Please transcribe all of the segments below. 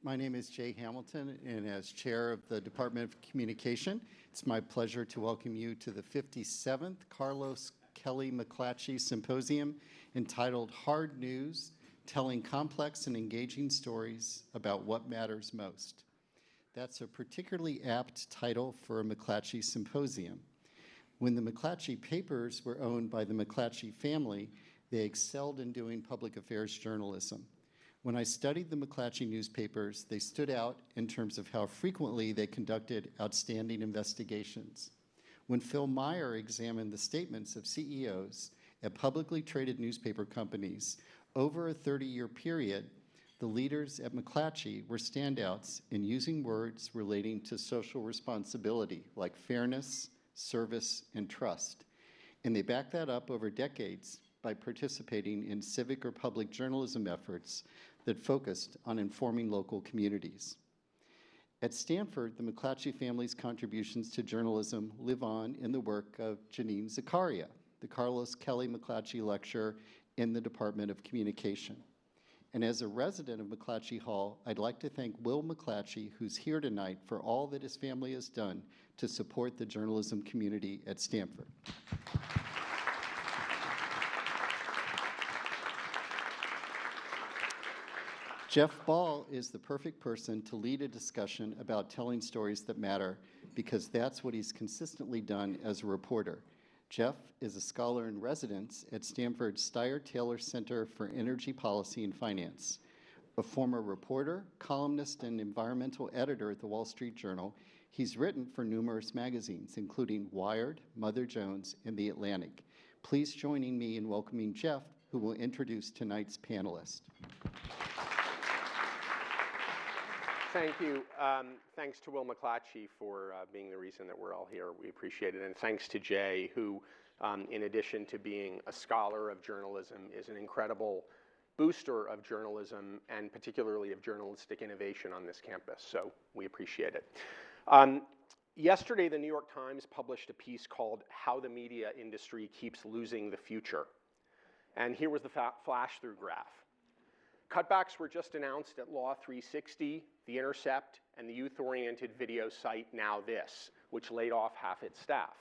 My name is Jay Hamilton, and as chair of the Department of Communication, it's my pleasure to welcome you to the 57th Carlos Kelly McClatchy Symposium entitled Hard News, Telling Complex and Engaging Stories About What Matters Most. That's a particularly apt title for a McClatchy symposium. When the McClatchy papers were owned by the McClatchy family, they excelled in doing public affairs journalism. When I studied the McClatchy newspapers, they stood out in terms of how frequently they conducted outstanding investigations. When Phil Meyer examined the statements of CEOs at publicly traded newspaper companies over a 30-year period, the leaders at McClatchy were standouts in using words relating to social responsibility like fairness, service, and trust. And they backed that up over decades by participating in civic or public journalism efforts that focused on informing local communities. At Stanford, the McClatchy family's contributions to journalism live on in the work of Janine Zakaria, the Carlos Kelly McClatchy Lecturer in the Department of Communication. And as a resident of McClatchy Hall, I'd like to thank Will McClatchy, who's here tonight, for all that his family has done to support the journalism community at Stanford. Jeff Ball is the perfect person to lead a discussion about telling stories that matter because that's what he's consistently done as a reporter. Jeff is a scholar in residence at Stanford's Steyer Taylor Center for Energy Policy and Finance. A former reporter, columnist, and environmental editor at the Wall Street Journal, he's written for numerous magazines, including Wired, Mother Jones, and The Atlantic. Please join me in welcoming Jeff, who will introduce tonight's panelist. Thank you. Thanks to Will McClatchy for being the reason that we're all here. We appreciate it. And thanks to Jay, who, in addition to being a scholar of journalism, is an incredible booster of journalism and particularly of journalistic innovation on this campus. So we appreciate it. Yesterday, the New York Times published a piece called How the Media Industry Keeps Losing the Future. And here was the flash-through graph. Cutbacks were just announced at Law 360, The Intercept, and the youth-oriented video site Now This, which laid off half its staff.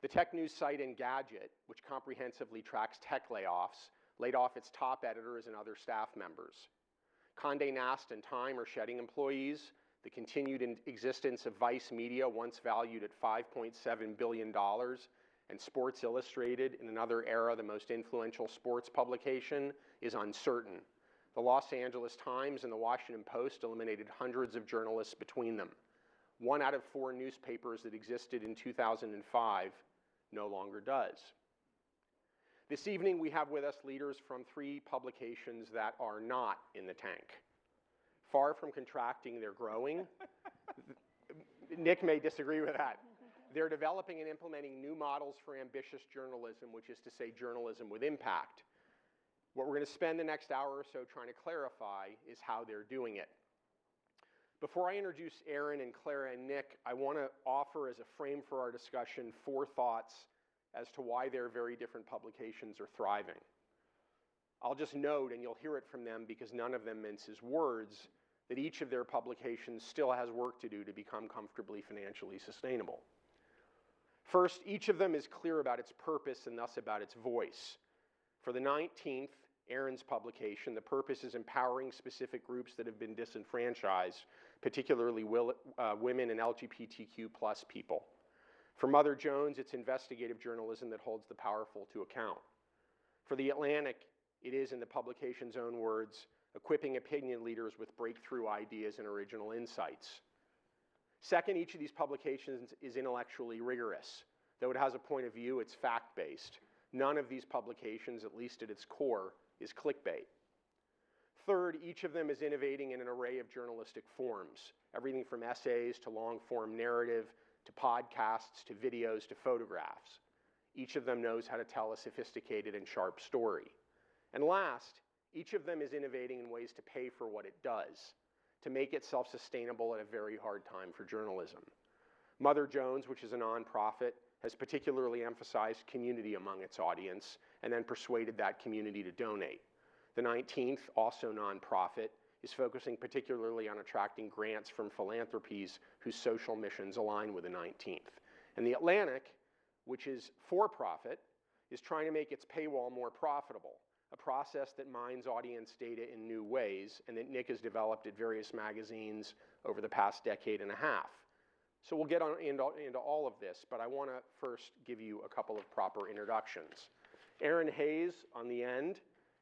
The tech news site Engadget, which comprehensively tracks tech layoffs, laid off its top editors and other staff members. Condé Nast and Time are shedding employees. The continued existence of Vice Media, once valued at $5.7 billion, and Sports Illustrated, in another era the most influential sports publication, is uncertain. The Los Angeles Times and the Washington Post eliminated hundreds of journalists between them. 1 out of 4 newspapers that existed in 2005 no longer does. This evening we have with us leaders from 3 publications that are not in the tank. Far from contracting, they're growing. Nick may disagree with that. They're developing and implementing new models for ambitious journalism, which is to say journalism with impact. What we're going to spend the next hour or so trying to clarify is how they're doing it. Before I introduce Errin and Clara and Nick, I want to offer as a frame for our discussion 4 thoughts as to why their very different publications are thriving. I'll just note, and you'll hear it from them because none of them minces words, that each of their publications still has work to do to become comfortably financially sustainable. First, each of them is clear about its purpose and thus about its voice. For the 19th, Errin's publication, the purpose is empowering specific groups that have been disenfranchised, particularly women and LGBTQ+ people. For Mother Jones, it's investigative journalism that holds the powerful to account. For The Atlantic, it is, in the publication's own words, equipping opinion leaders with breakthrough ideas and original insights. Second, each of these publications is intellectually rigorous. Though it has a point of view, it's fact-based. None of these publications, at least at its core, is clickbait. Third, each of them is innovating in an array of journalistic forms, everything from essays to long-form narrative, to podcasts, to videos, to photographs. Each of them knows how to tell a sophisticated and sharp story. And last, each of them is innovating in ways to pay for what it does, to make it self-sustainable at a very hard time for journalism. Mother Jones, which is a nonprofit, has particularly emphasized community among its audience and then persuaded that community to donate. The 19th, also nonprofit, is focusing particularly on attracting grants from philanthropies whose social missions align with the 19th. And The Atlantic, which is for-profit, is trying to make its paywall more profitable, a process that mines audience data in new ways and that Nick has developed at various magazines over the past decade and a half. So we'll get into all of this, but I want to first give you a couple of proper introductions. Errin Haines, on the end,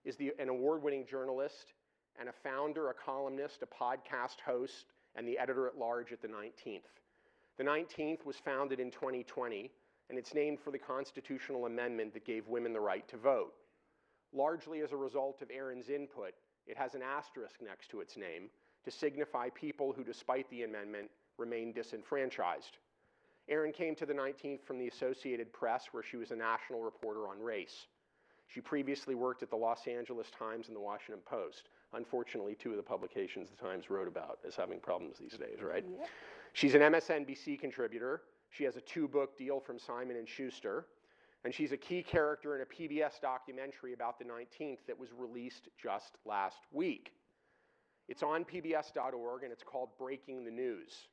is an award-winning journalist and a founder, a columnist, a podcast host, and the editor-at-large at The 19th. The 19th was founded in 2020, and it's named for the constitutional amendment that gave women the right to vote. Largely as a result of Errin's input, it has an asterisk next to its name to signify people who, despite the amendment, remain disenfranchised. Errin came to The 19th from the Associated Press, where she was a national reporter on race. She previously worked at the Los Angeles Times and the Washington Post. Unfortunately, two of the publications the Times wrote about as having problems these days, right? Yep. She's an MSNBC contributor. She has a 2-book deal from Simon & Schuster. And she's a key character in a PBS documentary about the 19th that was released just last week. It's on pbs.org, and it's called Breaking the News.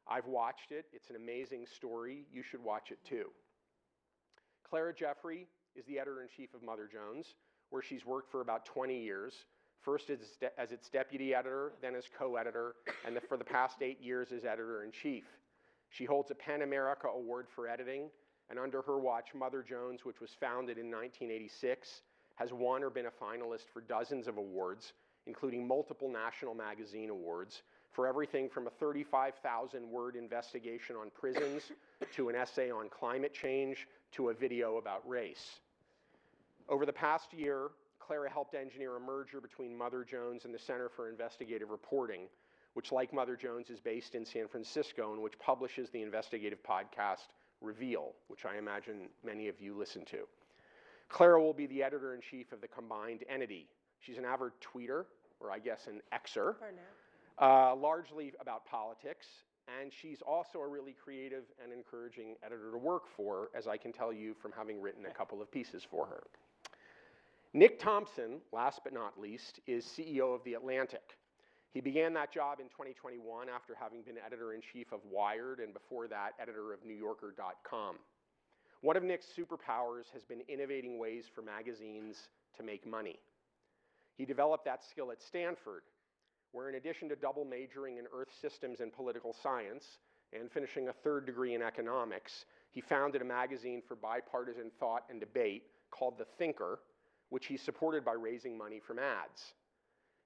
I've watched it. It's an amazing story. You should watch it too. Clara Jeffrey is the editor-in-chief of Mother Jones, where she's worked for about 20 years, first as its deputy editor, then as co-editor, and for the past 8 years as editor-in-chief. She holds a PEN America Award for editing, and under her watch, Mother Jones, which was founded in 1986, has won or been a finalist for dozens of awards, including multiple national magazine awards, for everything from a 35,000-word investigation on prisons to an essay on climate change to a video about race. Over the past year, Clara helped engineer a merger between Mother Jones and the Center for Investigative Reporting, which, like Mother Jones, is based in San Francisco and which publishes the investigative podcast Reveal, which I imagine many of you listen to. Clara will be the editor-in-chief of the combined entity. She's an avid tweeter, or I guess an Xer. For now. Largely about politics, and she's also a really creative and encouraging editor to work for, as I can tell you from having written a couple of pieces for her. Nick Thompson, last but not least, is CEO of The Atlantic. He began that job in 2021 after having been editor-in-chief of Wired and before that, editor of NewYorker.com. One of Nick's superpowers has been innovating ways for magazines to make money. He developed that skill at Stanford, where in addition to double majoring in Earth systems and political science and finishing a 3rd degree in economics, he founded a magazine for bipartisan thought and debate called The Thinker, which he supported by raising money from ads.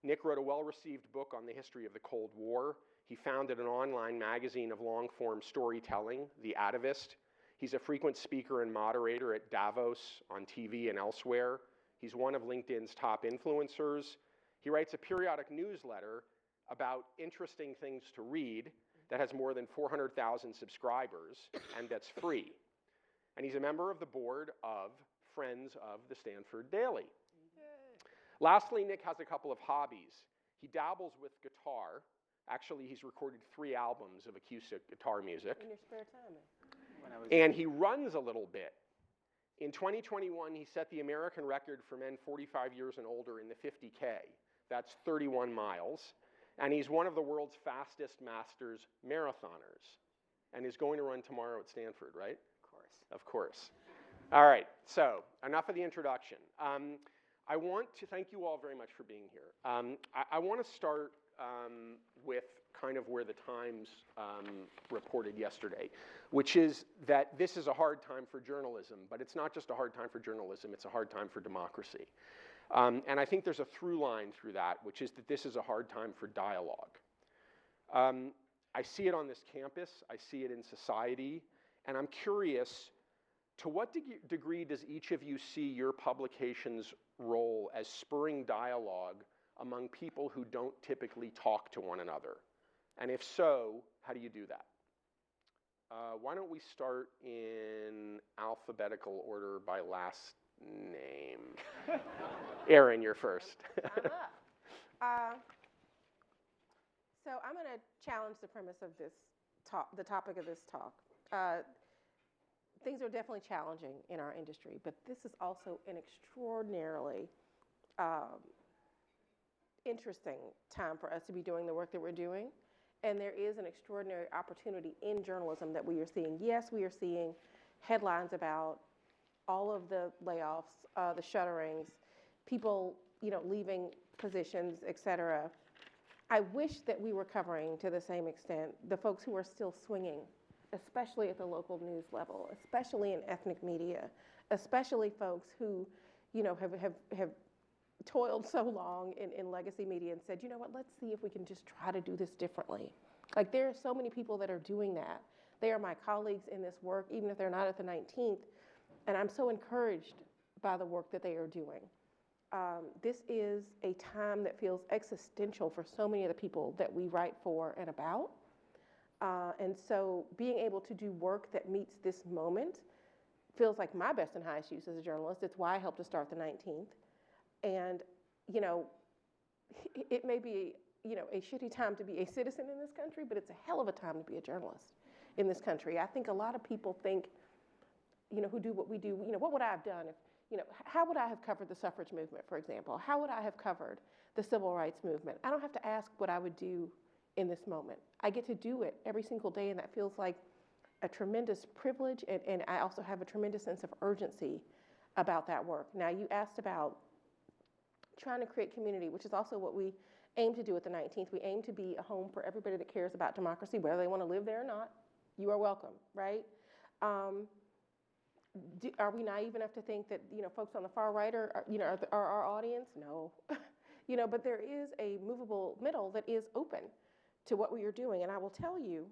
Nick wrote a well-received book on the history of the Cold War. He founded an online magazine of long-form storytelling, The Atavist. He's a frequent speaker and moderator at Davos, on TV and elsewhere. He's one of LinkedIn's top influencers. He writes a periodic newsletter about interesting things to read that has more than 400,000 subscribers and that's free. And he's a member of the board of Friends of the Stanford Daily. Lastly, Nick has a couple of hobbies. He dabbles with guitar. Actually, he's recorded 3 albums of acoustic guitar music. In your spare time. And he runs a little bit. In 2021, he set the American record for men 45 years and older in the 50K. That's 31 miles. And he's one of the world's fastest masters marathoners. And is going to run tomorrow at Stanford, right? Of course. Of course. All right, so enough of the introduction. I want to thank you all very much for being here. I want to start with kind of where the Times reported yesterday, which is that this is a hard time for journalism, but it's not just a hard time for journalism, it's a hard time for democracy. And I think there's a through line through that, which is that this is a hard time for dialogue. I see it on this campus, I see it in society, and I'm curious, to what degree does each of you see your publication's role as spurring dialogue among people who don't typically talk to one another? And if so, how do you do that? Why don't we start in alphabetical order by last name? Errin, you're first. I'm up. So I'm going to challenge the premise of this talk, the topic of this talk. Things are definitely challenging in our industry, but this is also an extraordinarily interesting time for us to be doing the work that we're doing. And there is an extraordinary opportunity in journalism that we are seeing. Yes, we are seeing headlines about all of the layoffs, the shutterings, people, leaving positions, et cetera. I wish that we were covering to the same extent the folks who are still swinging, especially at the local news level, especially in ethnic media, especially folks who, have toiled so long in legacy media and said, you know what, let's see if we can just try to do this differently. Like, there are so many people that are doing that. They are my colleagues in this work, even if they're not at the 19th, and I'm so encouraged by the work that they are doing. This is a time that feels existential for so many of the people that we write for and about. And so being able to do work that meets this moment feels like my best and highest use as a journalist. It's why I helped to start the 19th. And, it may be, a shitty time to be a citizen in this country, but it's a hell of a time to be a journalist in this country. I think a lot of people think, who do what we do, what would I have done if, how would I have covered the suffrage movement, for example? How would I have covered the civil rights movement? I don't have to ask what I would do in this moment. I get to do it every single day, and that feels like a tremendous privilege, and I also have a tremendous sense of urgency about that work. Now, you asked about trying to create community, which is also what we aim to do at the 19th. We aim to be a home for everybody that cares about democracy, whether they want to live there or not. You are welcome, right? Are we naive enough to think that, folks on the far right are our audience? No. But there is a movable middle that is open to what we are doing. And I will tell you,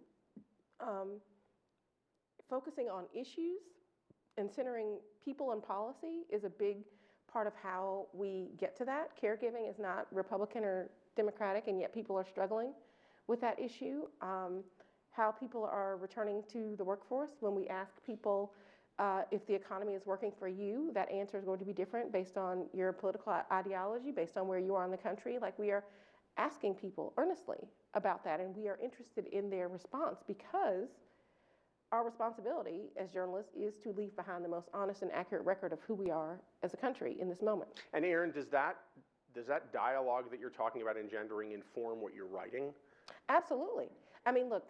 focusing on issues and centering people and policy is a big part of how we get to that. Caregiving is not Republican or Democratic, and yet people are struggling with that issue. How people are returning to the workforce. When we ask people if the economy is working for you, that answer is going to be different based on your political ideology, based on where you are in the country. Like, we are asking people earnestly about that, and we are interested in their response, because our responsibility as journalists is to leave behind the most honest and accurate record of who we are as a country in this moment. And Errin, does that dialogue that you're talking about engendering inform what you're writing? Absolutely. I mean, look,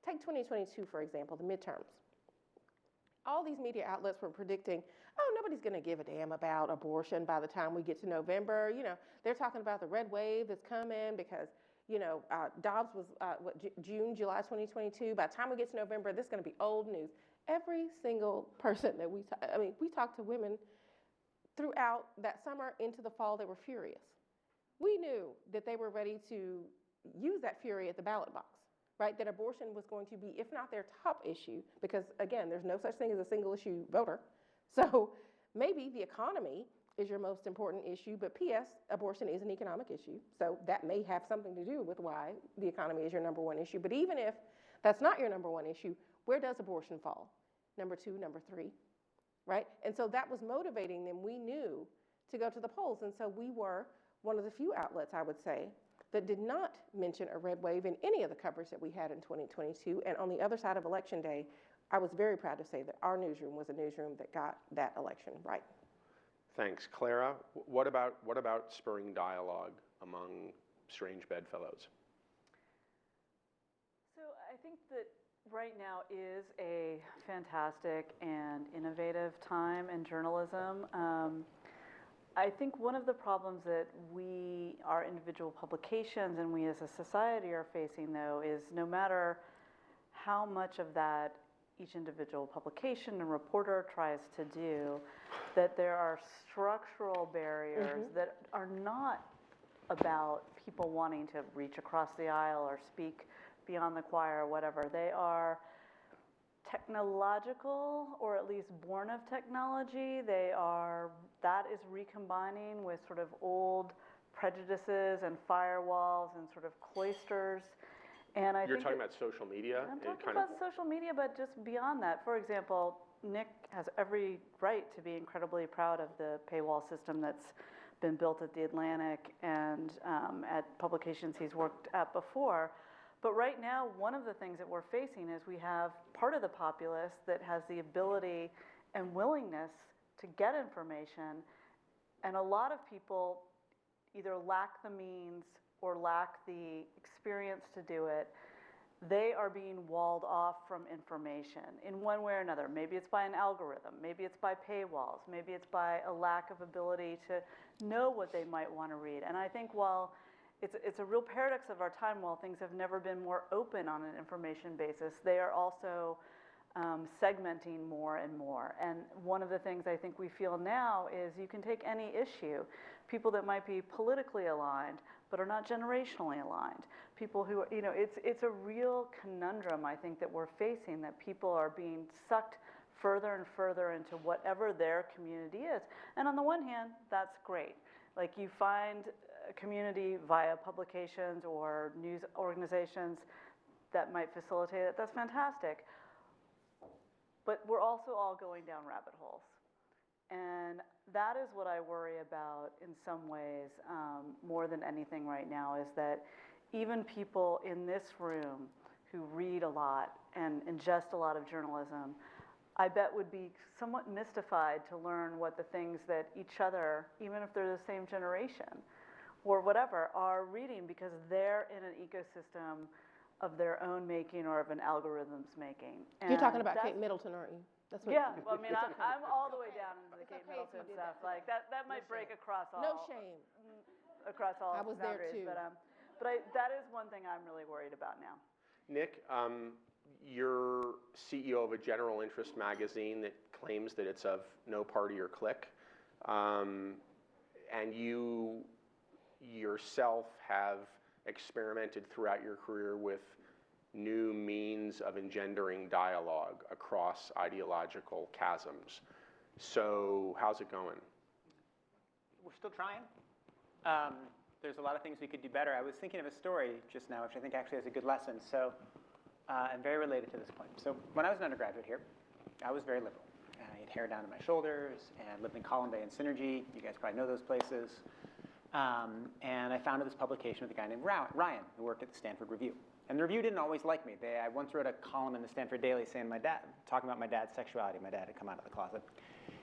take 2022, for example, the midterms. All these media outlets were predicting, oh, nobody's going to give a damn about abortion by the time we get to November. They're talking about the red wave that's coming because, Dobbs was, July 2022. By the time we get to November, this is going to be old news. Every single person that we talked to women throughout that summer into the fall, they were furious. We knew that they were ready to use that fury at the ballot box. Right, that abortion was going to be, if not their top issue, because again, there's no such thing as a single issue voter. So maybe the economy is your most important issue, but P.S., abortion is an economic issue. So that may have something to do with why the economy is your number one issue. But even if that's not your number one issue, where does abortion fall? Number 2, number 3, right? And so that was motivating them. We knew to go to the polls. And so we were one of the few outlets, I would say, that did not mention a red wave in any of the coverage that we had in 2022. And on the other side of Election Day, I was very proud to say that our newsroom was a newsroom that got that election right. Thanks. Clara, what about spurring dialogue among strange bedfellows? So I think that right now is a fantastic and innovative time in journalism. I think one of the problems that our individual publications and we as a society are facing, though, is no matter how much of that each individual publication and reporter tries to do, that there are structural barriers that are not about people wanting to reach across the aisle or speak beyond the choir or whatever. They are technological, or at least born of technology. That is recombining with sort of old prejudices and firewalls and sort of cloisters. And You're talking about social media? I'm talking about social media, but just beyond that. For example, Nick has every right to be incredibly proud of the paywall system that's been built at The Atlantic and at publications he's worked at before. But right now, one of the things that we're facing is we have part of the populace that has the ability and willingness to get information, and a lot of people either lack the means or lack the experience to do it, they are being walled off from information in one way or another. Maybe it's by an algorithm, maybe it's by paywalls, maybe it's by a lack of ability to know what they might want to read. And I think while it's a real paradox of our time, while things have never been more open on an information basis, they are also segmenting more and more. And one of the things I think we feel now is you can take any issue, people that might be politically aligned but are not generationally aligned, people who, it's a real conundrum, I think, that we're facing, that people are being sucked further and further into whatever their community is. And on the one hand, that's great. Like, you find a community via publications or news organizations that might facilitate it, that's fantastic. But we're also all going down rabbit holes. And that is what I worry about in some ways more than anything right now, is that even people in this room who read a lot and ingest a lot of journalism, I bet would be somewhat mystified to learn what the things that each other, even if they're the same generation or whatever, are reading, because they're in an ecosystem of their own making or of an algorithm's making. And You're talking about Kate Middleton, aren't you? That's what. Yeah, well, I mean, I'm all the way down into the Kate Middleton stuff. Like, that might break across all. No shame. Across all I was there boundaries, too. But that is one thing I'm really worried about now. Nick, you're CEO of a general interest magazine that claims that it's of no party or clique, and you yourself have experimented throughout your career with new means of engendering dialogue across ideological chasms. So how's it going? We're still trying. There's a lot of things we could do better. I was thinking of a story just now, which I think actually has a good lesson, and very related to this point. So when I was an undergraduate here, I was very liberal. I had hair down to my shoulders and lived in Column Bay and Synergy. You guys probably know those places. And I founded this publication with a guy named Ryan, who worked at the Stanford Review. And the Review didn't always like me. I once wrote a column in the Stanford Daily saying talking about my dad's sexuality. My dad had come out of the closet.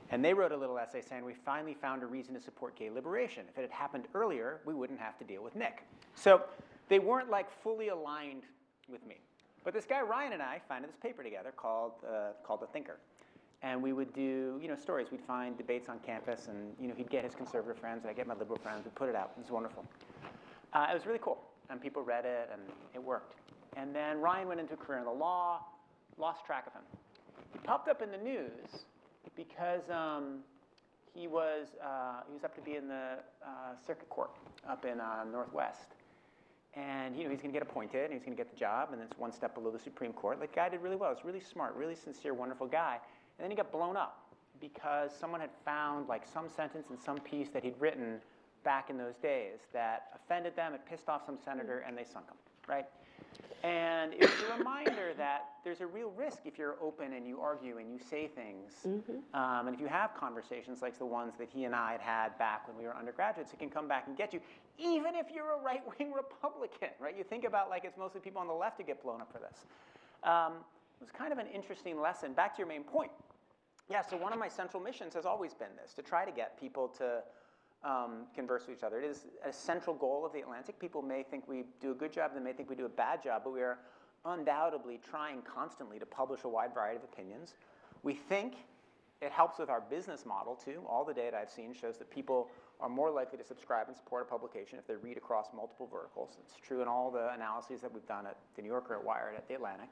And they wrote a little essay saying, we finally found a reason to support gay liberation. If it had happened earlier, we wouldn't have to deal with Nick. So they weren't like fully aligned with me. But this guy Ryan and I founded this paper together called The Thinker. And we would do, stories. We'd find debates on campus, and he'd get his conservative friends, and I'd get my liberal friends. We'd put it out. It was wonderful. It was really cool, and people read it, and it worked. And then Ryan went into a career in the law, lost track of him. He popped up in the news because he was up to be in the circuit court up in Northwest. And he's going to get appointed, and he's going to get the job, and it's one step below the Supreme Court. The guy did really well. He's really smart, really sincere, wonderful guy. And then he got blown up because someone had found some sentence in some piece that he'd written back in those days that offended them, it pissed off some senator, and they sunk him, right? And it was a reminder that there's a real risk if you're open and you argue and you say things. And if you have conversations like the ones that he and I had back when we were undergraduates, it can come back and get you, even if you're a right-wing Republican, right? You think about it's mostly people on the left who get blown up for this. It was kind of an interesting lesson. Back to your main point. Yeah, so one of my central missions has always been this, to try to get people to converse with each other. It is a central goal of The Atlantic. People may think we do a good job, they may think we do a bad job, but we are undoubtedly trying constantly to publish a wide variety of opinions. We think it helps with our business model, too. All the data I've seen shows that people are more likely to subscribe and support a publication if they read across multiple verticals. It's true in all the analyses that we've done at The New Yorker, at Wired, at The Atlantic.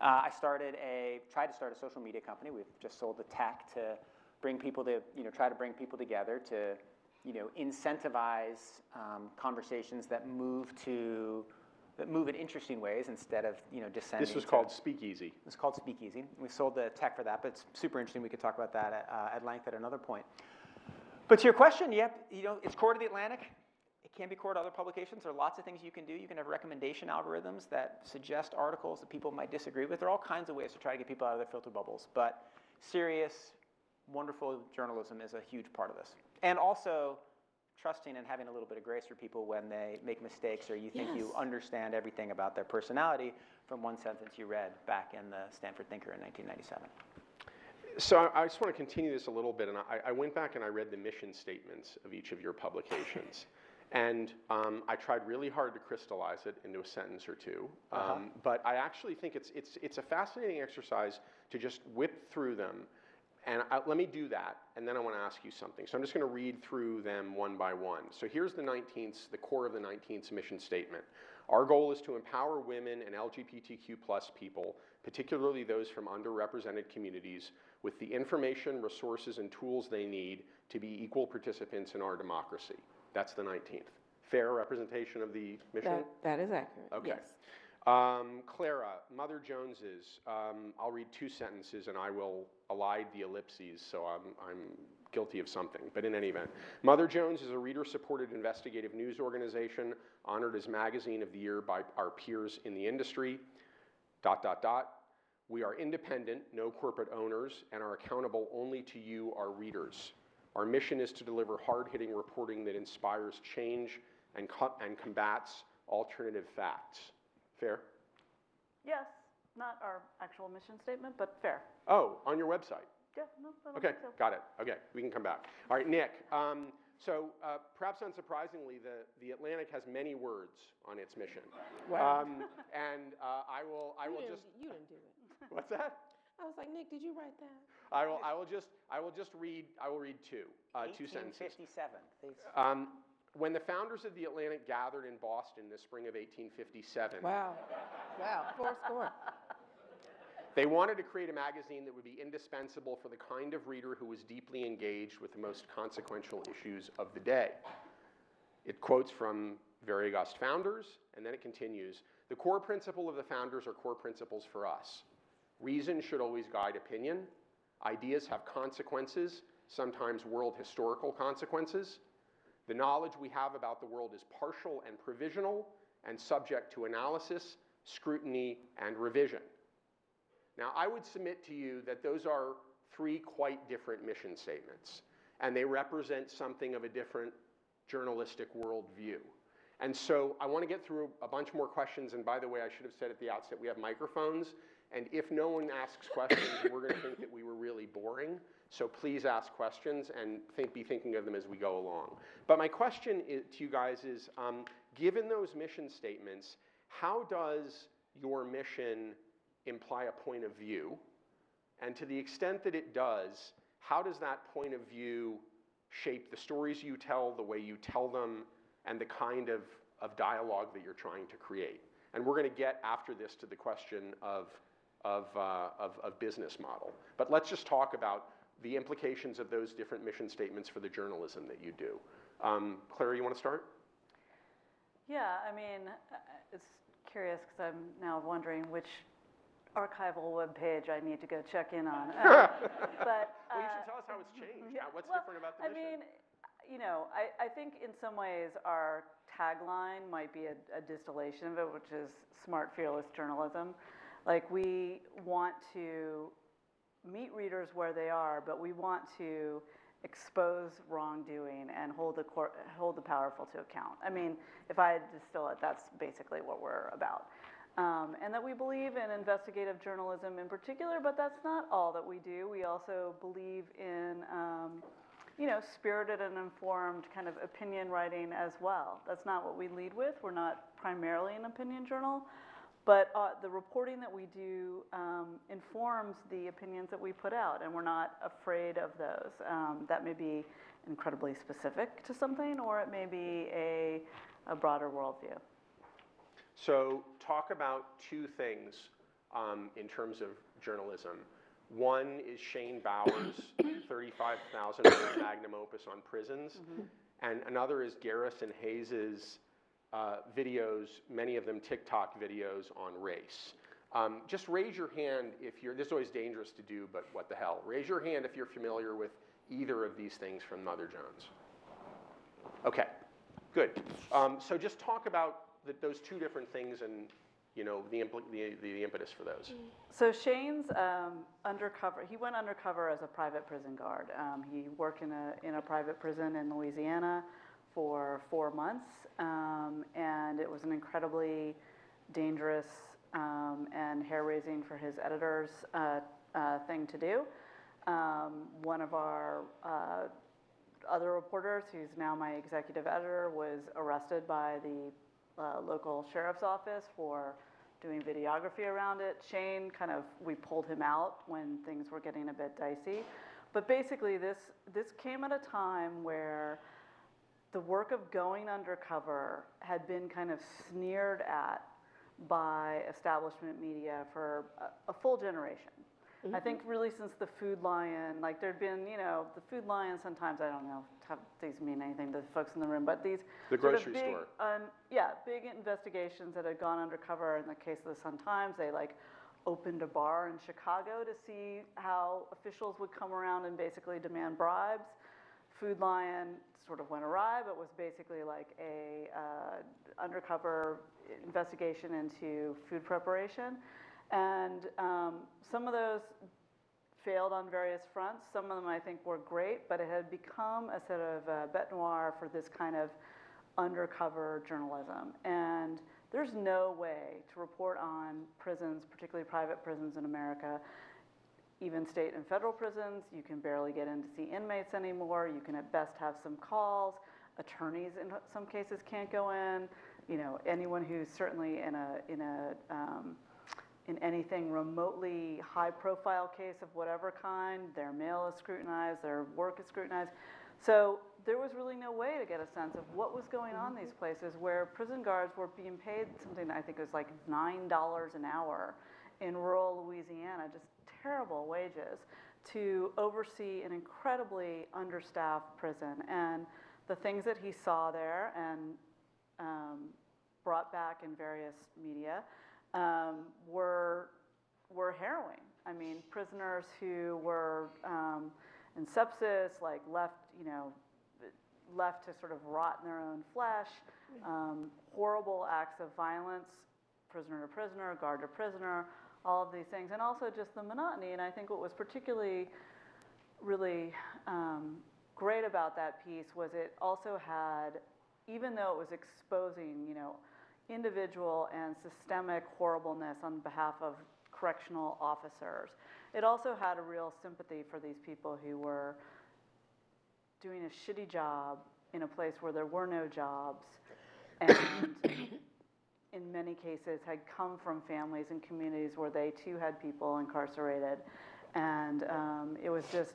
I tried to start a social media company. We've just sold the tech to bring people to, try to bring people together to, incentivize conversations that move in interesting ways instead of, descending. This was called Speakeasy. It was called Speakeasy. We sold the tech for that, but it's super interesting. We could talk about that at length at another point. But to your question, it's core to The Atlantic. It can be core to other publications. There are lots of things you can do. You can have recommendation algorithms that suggest articles that people might disagree with. There are all kinds of ways to try to get people out of their filter bubbles. But serious, wonderful journalism is a huge part of this. And also trusting and having a little bit of grace for people when they make mistakes or you think you understand everything about their personality from one sentence you read back in the Stanford Thinker in 1997. So I just want to continue this a little bit, and I went back and I read the mission statements of each of your publications. And I tried really hard to crystallize it into a sentence or two. But I actually think it's a fascinating exercise to just whip through them. And let me do that, and then I want to ask you something. So I'm just going to read through them one by one. So here's the core of the 19th mission statement. Our goal is to empower women and LGBTQ+ people, particularly those from underrepresented communities, with the information, resources, and tools they need to be equal participants in our democracy. That's the 19th. Fair representation of the mission? That is accurate. Okay. Yes. Clara, Mother Jones's, I'll read two sentences and I will elide the ellipses, so I'm guilty of something, but in any event. Mother Jones is a reader-supported investigative news organization honored as Magazine of the Year by our peers in the industry, ... We are independent, no corporate owners, and are accountable only to you, our readers. Our mission is to deliver hard-hitting reporting that inspires change and combats alternative facts. Fair? Yes, not our actual mission statement, but fair. Oh, on your website? Yeah, no, I don't Okay, think so. got it. Okay, we can come back. All right, Nick. So perhaps unsurprisingly, the Atlantic has many words on its mission. Wow. And I will just. You didn't do it. What's that? I was like, Nick, did you write that? I will just read two sentences. 1857. When the founders of the Atlantic gathered in Boston the spring of 1857, Wow. Four score. they wanted to create a magazine that would be indispensable for the kind of reader who was deeply engaged with the most consequential issues of the day. It quotes from very august founders, and then it continues, the core principle of the founders are core principles for us. Reason should always guide opinion. Ideas have consequences, sometimes world historical consequences. The knowledge we have about the world is partial and provisional and subject to analysis, scrutiny, and revision. Now, I would submit to you that those are three quite different mission statements, and they represent something of a different journalistic worldview. And so I want to get through a bunch more questions, and by the way, I should have said at the outset, we have microphones, and if no one asks questions, we're going to think that we were really boring. So please ask questions and be thinking of them as we go along. But my question to you guys is, given those mission statements, how does your mission imply a point of view? And to the extent that it does, how does that point of view shape the stories you tell, the way you tell them, and the kind of dialogue that you're trying to create? And we're going to get after this to the question of business model. But let's just talk about the implications of those different mission statements for the journalism that you do. Clara, you want to start? Yeah, I mean, it's curious because I'm now wondering which archival webpage I need to go check in on. But well, you should tell us how it's changed. Yeah, What's different about the mission? I mean, you know, I think in some ways our tagline might be a distillation of it, which is smart, fearless journalism. Like, we want to meet readers where they are, but we want to expose wrongdoing and hold the powerful to account. I mean, if I had to distill it, that's basically what we're about. And that we believe in investigative journalism in particular, but that's not all that we do. We also believe in, you know, spirited and informed kind of opinion writing as well. That's not what we lead with. We're not primarily an opinion journal. But the reporting that we do informs the opinions that we put out, and we're not afraid of those. That may be incredibly specific to something, or it may be a broader worldview. So talk about two things in terms of journalism. One is Shane Bauer's 35,000 magnum opus on prisons, and another is Garrison Hayes's videos, many of them TikTok videos on race. Just raise your hand if you're, this is always dangerous to do, but what the hell. Raise your hand if you're familiar with either of these things from Mother Jones. Okay, good. So just talk about those two different things and, you know, the impetus for those. So Shane's undercover, he went undercover as a private prison guard. He worked in a private prison in Louisiana for 4 months, and it was an incredibly dangerous and hair-raising for his editors thing to do. One of our other reporters, who's now my executive editor, was arrested by the local sheriff's office for doing videography around it. Shane, we pulled him out when things were getting a bit dicey. But basically, this came at a time where the work of going undercover had been kind of sneered at by establishment media for a full generation. I think really since the Food Lion, like there'd been, the Food Lion, sometimes, I don't know if these mean anything to the folks in the room, but these The sort of grocery big, store. big investigations that had gone undercover. In the case of the Sun-Times, they opened a bar in Chicago to see how officials would come around and basically demand bribes. Food Lion sort of went awry, but was basically like a undercover investigation into food preparation. And some of those failed on various fronts. Some of them I think were great, but it had become a sort of bête noire for this kind of undercover journalism. And there's no way to report on prisons, particularly private prisons in America, even state and federal prisons. You can barely get in to see inmates anymore. You can at best have some calls. Attorneys in some cases can't go in. Anyone who's certainly in anything remotely high-profile case of whatever kind, their mail is scrutinized, their work is scrutinized. So there was really no way to get a sense of what was going on in these places where prison guards were being paid something I think was like $9 an hour in rural Louisiana, just terrible wages, to oversee an incredibly understaffed prison. And the things that he saw there and brought back in various media were harrowing. I mean, prisoners who were in sepsis, left to sort of rot in their own flesh, horrible acts of violence, prisoner to prisoner, guard to prisoner, all of these things, and also just the monotony. And I think what was particularly really great about that piece was it also had, even though it was exposing, individual and systemic horribleness on behalf of correctional officers, it also had a real sympathy for these people who were doing a shitty job in a place where there were no jobs, and in many cases had come from families and communities where they too had people incarcerated. And it was just,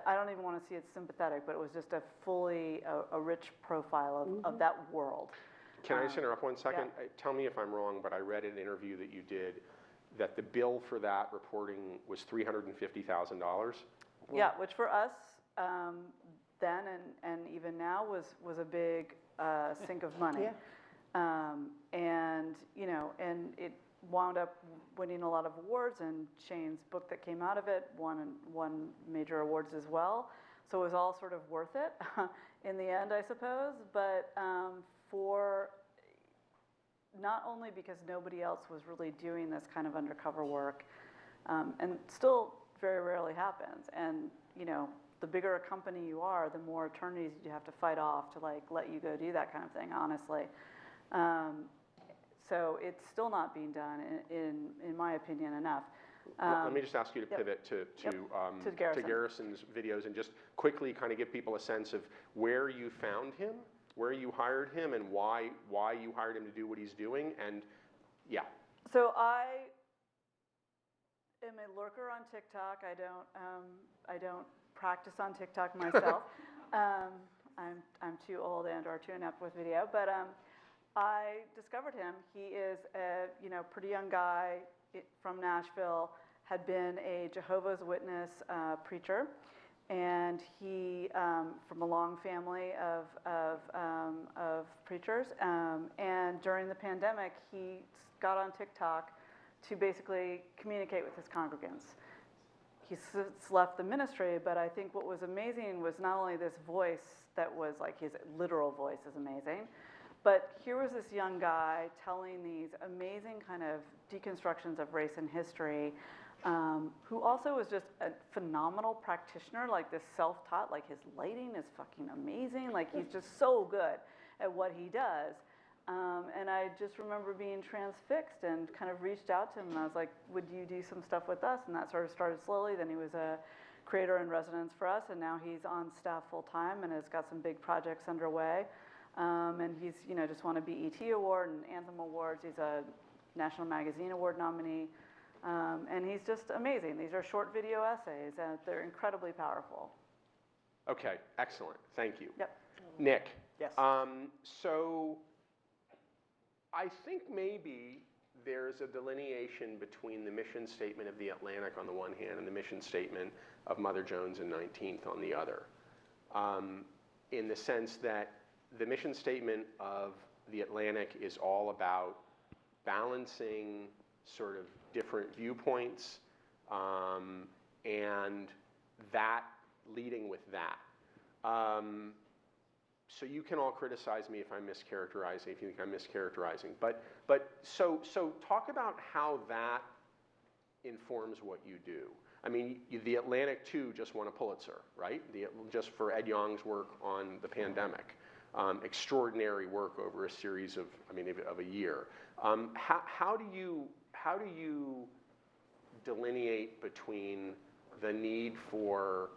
I don't even want to see it sympathetic, but it was just a rich profile of that world. Can I just interrupt 1 second? Tell me if I'm wrong, but I read in an interview that you did that the bill for that reporting was $350,000. Yeah, which for us then and even now was a big sink of money. Yeah. And it wound up winning a lot of awards, and Shane's book that came out of it won major awards as well. So it was all sort of worth it in the end, I suppose. But for not only because nobody else was really doing this kind of undercover work, and still very rarely happens. And the bigger a company you are, the more attorneys you have to fight off to let you go do that kind of thing, honestly. So it's still not being done, in my opinion, enough. Let me just ask you to pivot to Garrison's videos and just quickly kind of give people a sense of where you found him, where you hired him, and why you hired him to do what he's doing, and yeah. So I am a lurker on TikTok. I don't practice on TikTok myself. I'm too old or too inept with video, but I discovered him. He is a pretty young guy from Nashville, had been a Jehovah's Witness preacher, and he from a long family of preachers. And during the pandemic, he got on TikTok to basically communicate with his congregants. He's since left the ministry, but I think what was amazing was not only this voice that was like his literal voice is amazing, but here was this young guy telling these amazing kind of deconstructions of race and history, who also was just a phenomenal practitioner, like this self-taught, like his lighting is fucking amazing, like he's just so good at what he does. And I just remember being transfixed and kind of reached out to him, and I was like, would you do some stuff with us? And that sort of started slowly. Then he was a creator in residence for us, and now he's on staff full-time and has got some big projects underway. And he's, just won a BET Award and Anthem Awards. He's a National Magazine Award nominee. And he's just amazing. These are short video essays, and they're incredibly powerful. Okay, excellent. Thank you. Yep. Nick. Yes. So I think maybe there's a delineation between the mission statement of the Atlantic on the one hand and the mission statement of Mother Jones and 19th on the other, in the sense that the mission statement of the Atlantic is all about balancing sort of different viewpoints, and that leading with that. So you can all criticize me if I'm mischaracterizing, if you think I'm mischaracterizing. But so talk about how that informs what you do. I mean, the Atlantic too just won a Pulitzer, right? Just for Ed Yong's work on the pandemic. Extraordinary work over a series of a year. How do you delineate between the need for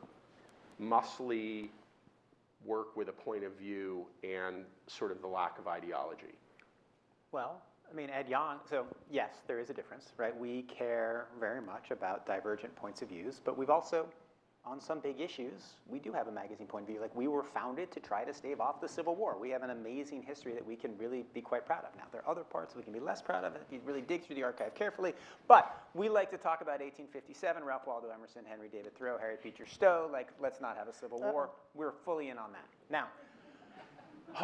muscly work with a point of view and sort of the lack of ideology? Well, Ed Yong, so yes, there is a difference, right? We care very much about divergent points of views, but we've also, on some big issues, we do have a magazine point of view. Like, we were founded to try to stave off the Civil War. We have an amazing history that we can really be quite proud of. Now, there are other parts we can be less proud of if you really dig through the archive carefully, but we like to talk about 1857, Ralph Waldo Emerson, Henry David Thoreau, Harriet Beecher Stowe. Like, let's not have a Civil War. We're fully in on that. Now,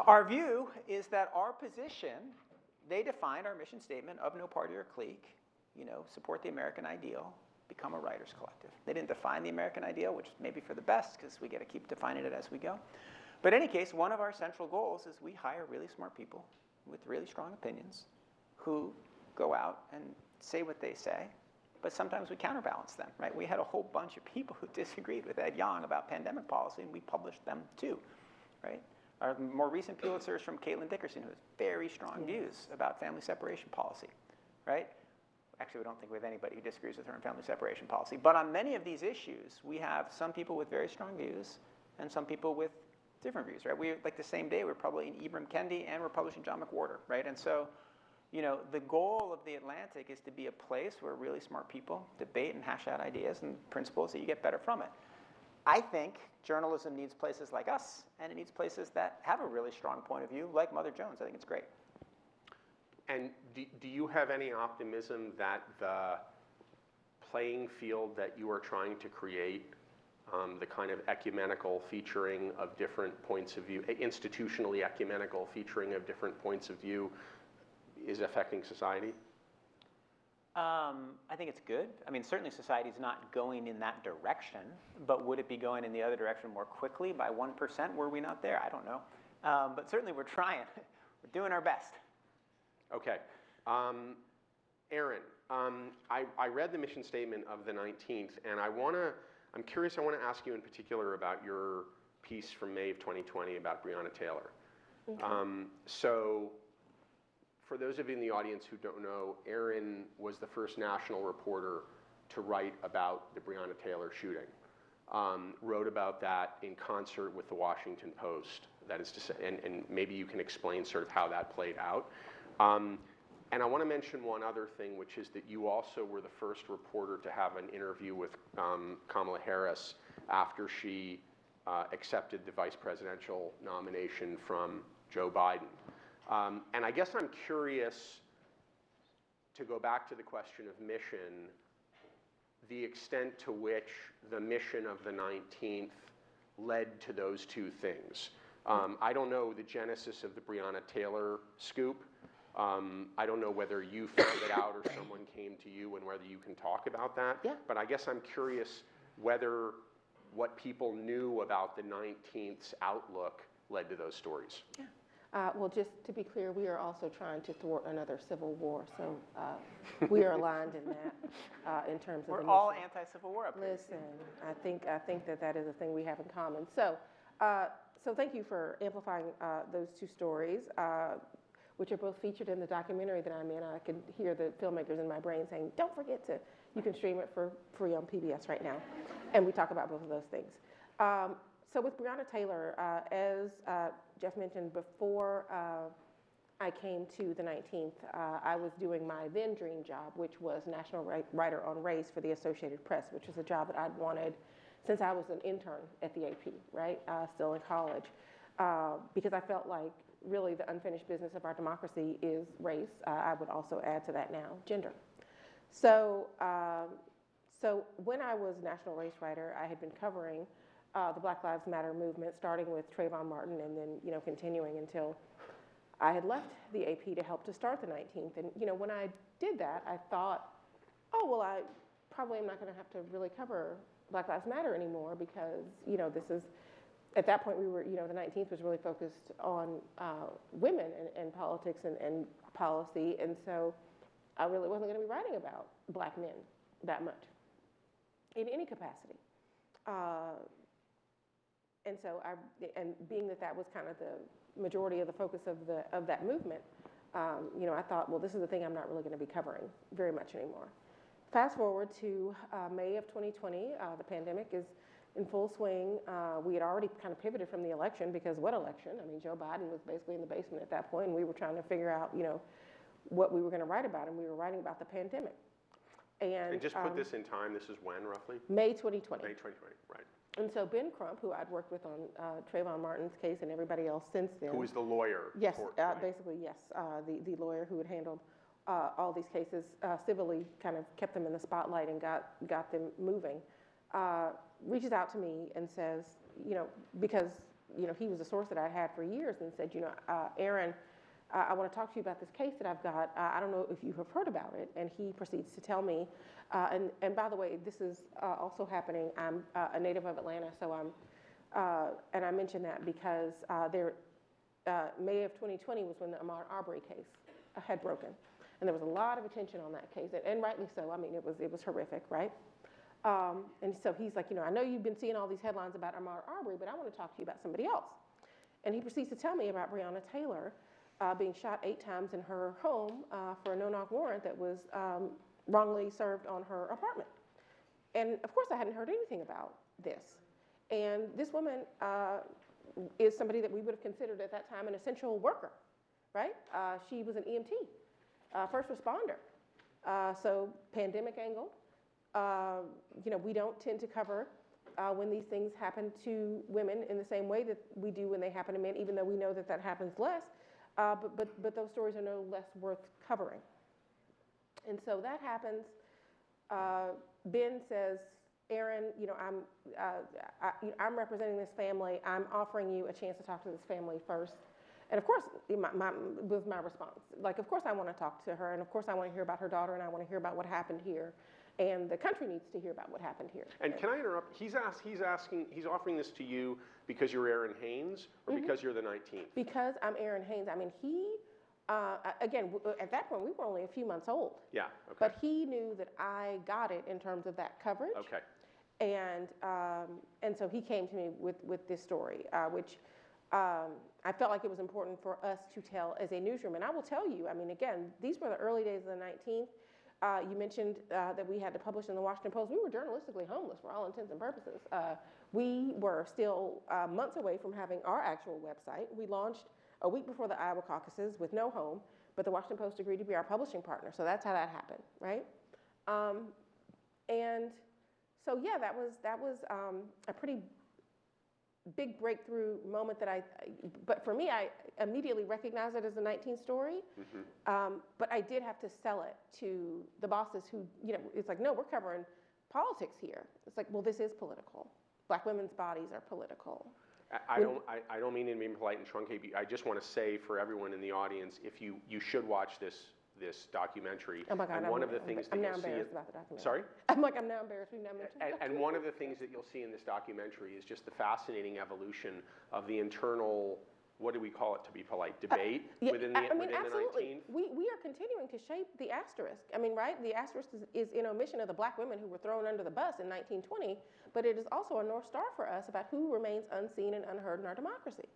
our view is that our position, they defined our mission statement of no party or clique, support the American ideal, become a writers collective. They didn't define the American ideal, which may be for the best because we got to keep defining it as we go. But in any case, one of our central goals is we hire really smart people with really strong opinions who go out and say what they say, but sometimes we counterbalance them, right? We had a whole bunch of people who disagreed with Ed Yong about pandemic policy, and we published them too, right? Our more recent Pulitzer is from Caitlin Dickerson, who has very strong views about family separation policy, right? Actually, we don't think we have anybody who disagrees with her on family separation policy. But on many of these issues, we have some people with very strong views and some people with different views, right? We, like the same day, we're publishing Ibram Kendi and we're publishing John McWhorter, right? And so, the goal of the Atlantic is to be a place where really smart people debate and hash out ideas and principles that you get better from it. I think journalism needs places like us, and it needs places that have a really strong point of view, like Mother Jones. I think it's great. And do you have any optimism that the playing field that you are trying to create, the kind of ecumenical featuring of different points of view, institutionally ecumenical featuring of different points of view, is affecting society? I think it's good. Certainly society's not going in that direction, but would it be going in the other direction more quickly by 1%? Were we not there? I don't know. But certainly we're trying. We're doing our best. Okay. Errin, I read the mission statement of the 19th, and I'm curious, I want to ask you in particular about your piece from May of 2020 about Breonna Taylor. Okay. So for those of you in the audience who don't know, Errin was the first national reporter to write about the Breonna Taylor shooting. Wrote about that in concert with the Washington Post. That is to say, and maybe you can explain sort of how that played out. And I want to mention one other thing, which is that you also were the first reporter to have an interview with Kamala Harris after she accepted the vice presidential nomination from Joe Biden. And I guess I'm curious, to go back to the question of mission, the extent to which the mission of the 19th led to those two things. I don't know the genesis of the Breonna Taylor scoop. I don't know whether you found it out or someone came to you, and whether you can talk about that. Yeah. But I guess I'm curious whether what people knew about the 19th's outlook led to those stories. Yeah. Well, just to be clear, we are also trying to thwart another civil war, so we are aligned in that in terms of. We're all anti-Civil War up here. Listen, I think that is a thing we have in common. So, so thank you for amplifying those two stories. which are both featured in the documentary that I'm in. I could hear the filmmakers in my brain saying, don't forget to, you can stream it for free on PBS right now. And we talk about both of those things. So with Breonna Taylor, as Jeff mentioned, before I came to the 19th, I was doing my then dream job, which was national writer on race for the Associated Press, which was a job that I'd wanted since I was an intern at the AP, right, still in college, because I felt like really the unfinished business of our democracy is race. I would also add to that now, gender. So when I was national race writer, I had been covering the Black Lives Matter movement, starting with Trayvon Martin and then, continuing until I had left the AP to help to start the 19th. And, when I did that, I thought, oh, well, I probably am not going to have to really cover Black Lives Matter anymore because, this is, at that point we were, the 19th was really focused on women and politics and policy. And so I really wasn't going to be writing about Black men that much in any capacity. And so and being that was kind of the majority of the focus of that movement, I thought, well, this is the thing I'm not really going to be covering very much anymore. Fast forward to May of 2020, the pandemic is in full swing. We had already kind of pivoted from the election because what election? I mean, Joe Biden was basically in the basement at that point, and we were trying to figure out, what we were going to write about, and we were writing about the pandemic. And just put this in time, this is when, roughly? May 2020. May 2020, right. And so Ben Crump, who I'd worked with on Trayvon Martin's case and everybody else since then. Who was the lawyer? Yes, right? basically, yes. The lawyer who had handled all these cases civilly, kind of kept them in the spotlight and got them moving, reaches out to me and says, because, he was a source that I'd had for years, and said, Errin, I want to talk to you about this case that I've got. I don't know if you have heard about it. And he proceeds to tell me, and by the way, this is also happening. I'm a native of Atlanta, so and I mention that because May of 2020 was when the Ahmaud Arbery case had broken. And there was a lot of attention on that case, and rightly so. I mean, it was horrific, right? And so he's like, I know you've been seeing all these headlines about Ahmaud Arbery, but I want to talk to you about somebody else. And he proceeds to tell me about Breonna Taylor, being shot 8 times in her home for a no-knock warrant that was wrongly served on her apartment. And of course I hadn't heard anything about this. And this woman is somebody that we would have considered at that time an essential worker, right? She was an EMT, first responder. So pandemic angle, we don't tend to cover when these things happen to women in the same way that we do when they happen to men, even though we know that happens less. But those stories are no less worth covering. And so that happens. Ben says, Errin, I'm representing this family. I'm offering you a chance to talk to this family first. And of course, was my response. Like, of course I want to talk to her, and of course I want to hear about her daughter, and I want to hear about what happened here. And the country needs to hear about what happened here. And can I interrupt? He's offering this to you because you're Errin Haines, or because you're the 19th? Because I'm Errin Haines. I mean, again, at that point, we were only a few months old. Yeah, okay. But he knew that I got it in terms of that coverage. Okay. And so he came to me with this story, which I felt like it was important for us to tell as a newsroom. And I will tell you, I mean, again, these were the early days of the 19th. You mentioned that we had to publish in the Washington Post. We were journalistically homeless for all intents and purposes. We were still months away from having our actual website. We launched a week before the Iowa caucuses with no home, but the Washington Post agreed to be our publishing partner. So that's how that happened, right? And so yeah, that was a pretty big breakthrough moment but for me, I immediately recognized it as a 19th story, but I did have to sell it to the bosses who, it's like, no, we're covering politics here. It's like, well, this is political. Black women's bodies are political. I don't mean to be polite and truncate. I just want to say for everyone in the audience, if you should watch this documentary. Oh my God, and one of the things that I'm now you'll see embarrassed about the documentary. Sorry? I'm now embarrassed. We've now mentioned and one of the things that you'll see in this documentary is just the fascinating evolution of the internal, what do we call it to be polite, debate within the absolutely. 19th? We are continuing to shape the asterisk. I mean, right? The asterisk is in omission of the black women who were thrown under the bus in 1920, but it is also a North Star for us about who remains unseen and unheard in our democracy.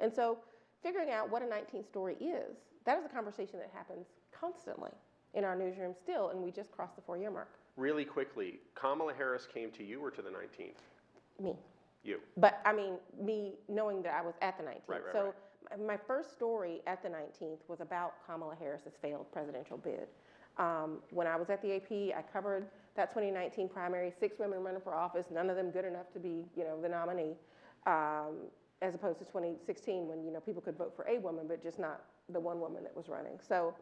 And so figuring out what a 19th story is that is a conversation that happens constantly in our newsroom still, and we just crossed the 4-year mark. Really quickly, Kamala Harris came to you or to the 19th? Me. You. But I mean, me knowing that I was at the 19th. Right. So my first story at the 19th was about Kamala Harris's failed presidential bid. When I was at the AP, I covered that 2019 primary, 6 women running for office, none of them good enough to be, the nominee, as opposed to 2016 when, people could vote for a woman, but just not the one woman that was running. So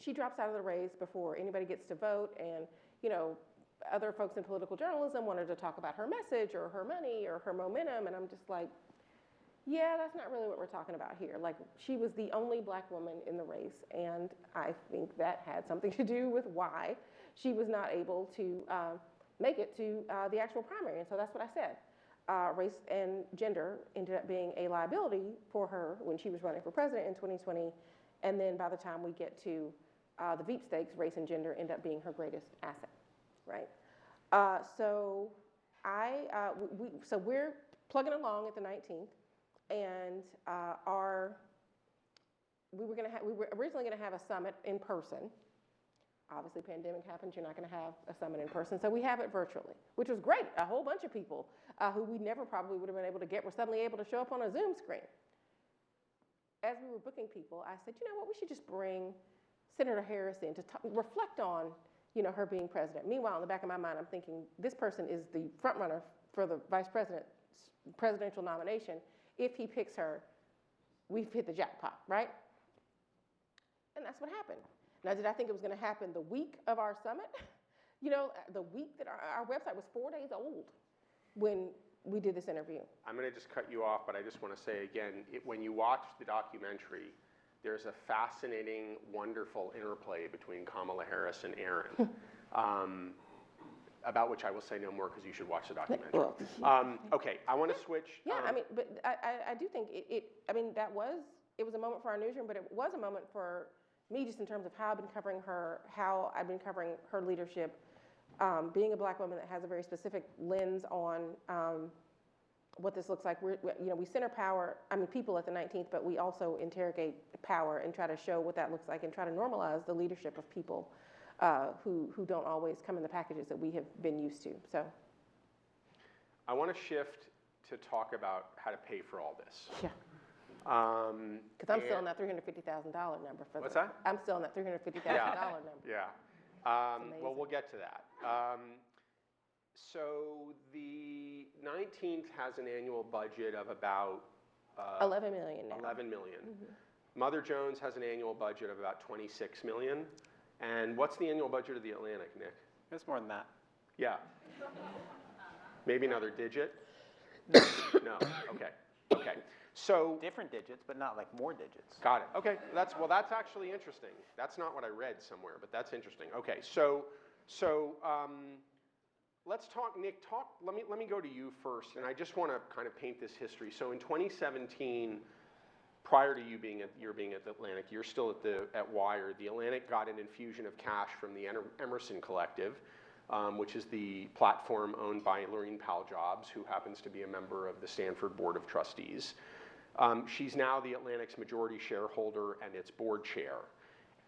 she drops out of the race before anybody gets to vote, and, other folks in political journalism wanted to talk about her message or her money or her momentum, and I'm just like, yeah, that's not really what we're talking about here. Like, she was the only black woman in the race, and I think that had something to do with why she was not able to make it to the actual primary. And so that's what I said. Race and gender ended up being a liability for her when she was running for president in 2020, and then by the time we get to the Veep stakes, race and gender end up being her greatest asset, right? So we're plugging along at the 19th. And we were originally going to have a summit in person. Obviously, pandemic happens, you're not going to have a summit in person. So we have it virtually, which was great. A whole bunch of people who we never probably would have been able to get were suddenly able to show up on a Zoom screen. As we were booking people, I said, you know what, we should just bring Senator Harris in to reflect on, her being president. Meanwhile, in the back of my mind, I'm thinking, this person is the front runner for the vice president's presidential nomination. If he picks her, we've hit the jackpot, right? And that's what happened. Now, did I think it was going to happen the week of our summit? The week that our website was 4 days old when we did this interview. I'm going to just cut you off, but I just want to say again, when you watch the documentary, there's a fascinating, wonderful interplay between Kamala Harris and Errin. About which I will say no more because you should watch the documentary. Well, okay, I want to switch. Yeah, but I do think it was a moment for our newsroom, but it was a moment for me just in terms of how I've been covering her, how I've been covering her leadership, being a black woman that has a very specific lens on what this looks like. We center people at the 19th, but we also interrogate power and try to show what that looks like and try to normalize the leadership of people who don't always come in the packages that we have been used to. So, I want to shift to talk about how to pay for all this. Yeah. Because I'm still in that $350,000 number. What's that? I'm still in that $350,000 number. Yeah. Well, we'll get to that. So the 19th has an annual budget of about 11 million now. 11 million. Mm-hmm. Mother Jones has an annual budget of about 26 million. And what's the annual budget of the Atlantic, Nick? It's more than that. Yeah. Maybe another digit? No. Okay. So Different digits, but not like more digits. got it. Okay. That's actually interesting. That's not what I read somewhere, but that's interesting. Okay. So let's talk, Nick. Let me go to you first, and I just want to kind of paint this history. So in 2017. Prior to you being at the Atlantic, you're still at Wired. The Atlantic got an infusion of cash from the Emerson Collective, which is the platform owned by Laureen Powell Jobs, who happens to be a member of the Stanford Board of Trustees. She's now the Atlantic's majority shareholder and its board chair.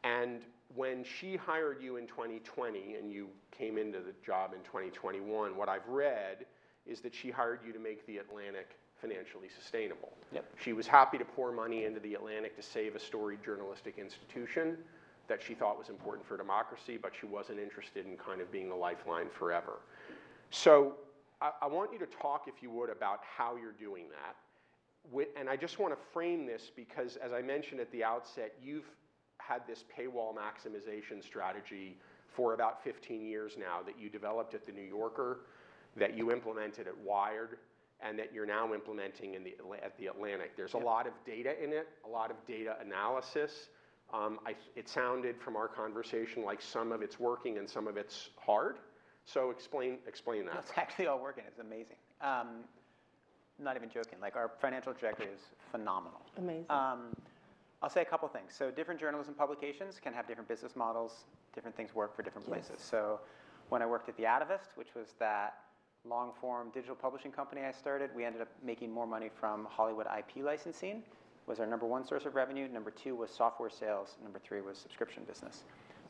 And when she hired you in 2020 and you came into the job in 2021, what I've read is that she hired you to make the Atlantic financially sustainable. Yep. She was happy to pour money into the Atlantic to save a storied journalistic institution that she thought was important for democracy, but she wasn't interested in kind of being the lifeline forever. So I want you to talk, if you would, about how you're doing that. And I just want to frame this because, as I mentioned at the outset, you've had this paywall maximization strategy for about 15 years now that you developed at The New Yorker, that you implemented at Wired, and that you're now implementing at the Atlantic. There's a lot of data in it, a lot of data analysis. It sounded from our conversation like some of it's working and some of it's hard. So explain that. It's actually all working. It's amazing. Not even joking. Like, our financial trajectory is phenomenal. Amazing. I'll say a couple things. So different journalism publications can have different business models. Different things work for different places. Yes. So when I worked at The Atavist, which was that long-form digital publishing company I started, we ended up making more money from Hollywood IP licensing, was our number one source of revenue. Number two was software sales. Number three was subscription business.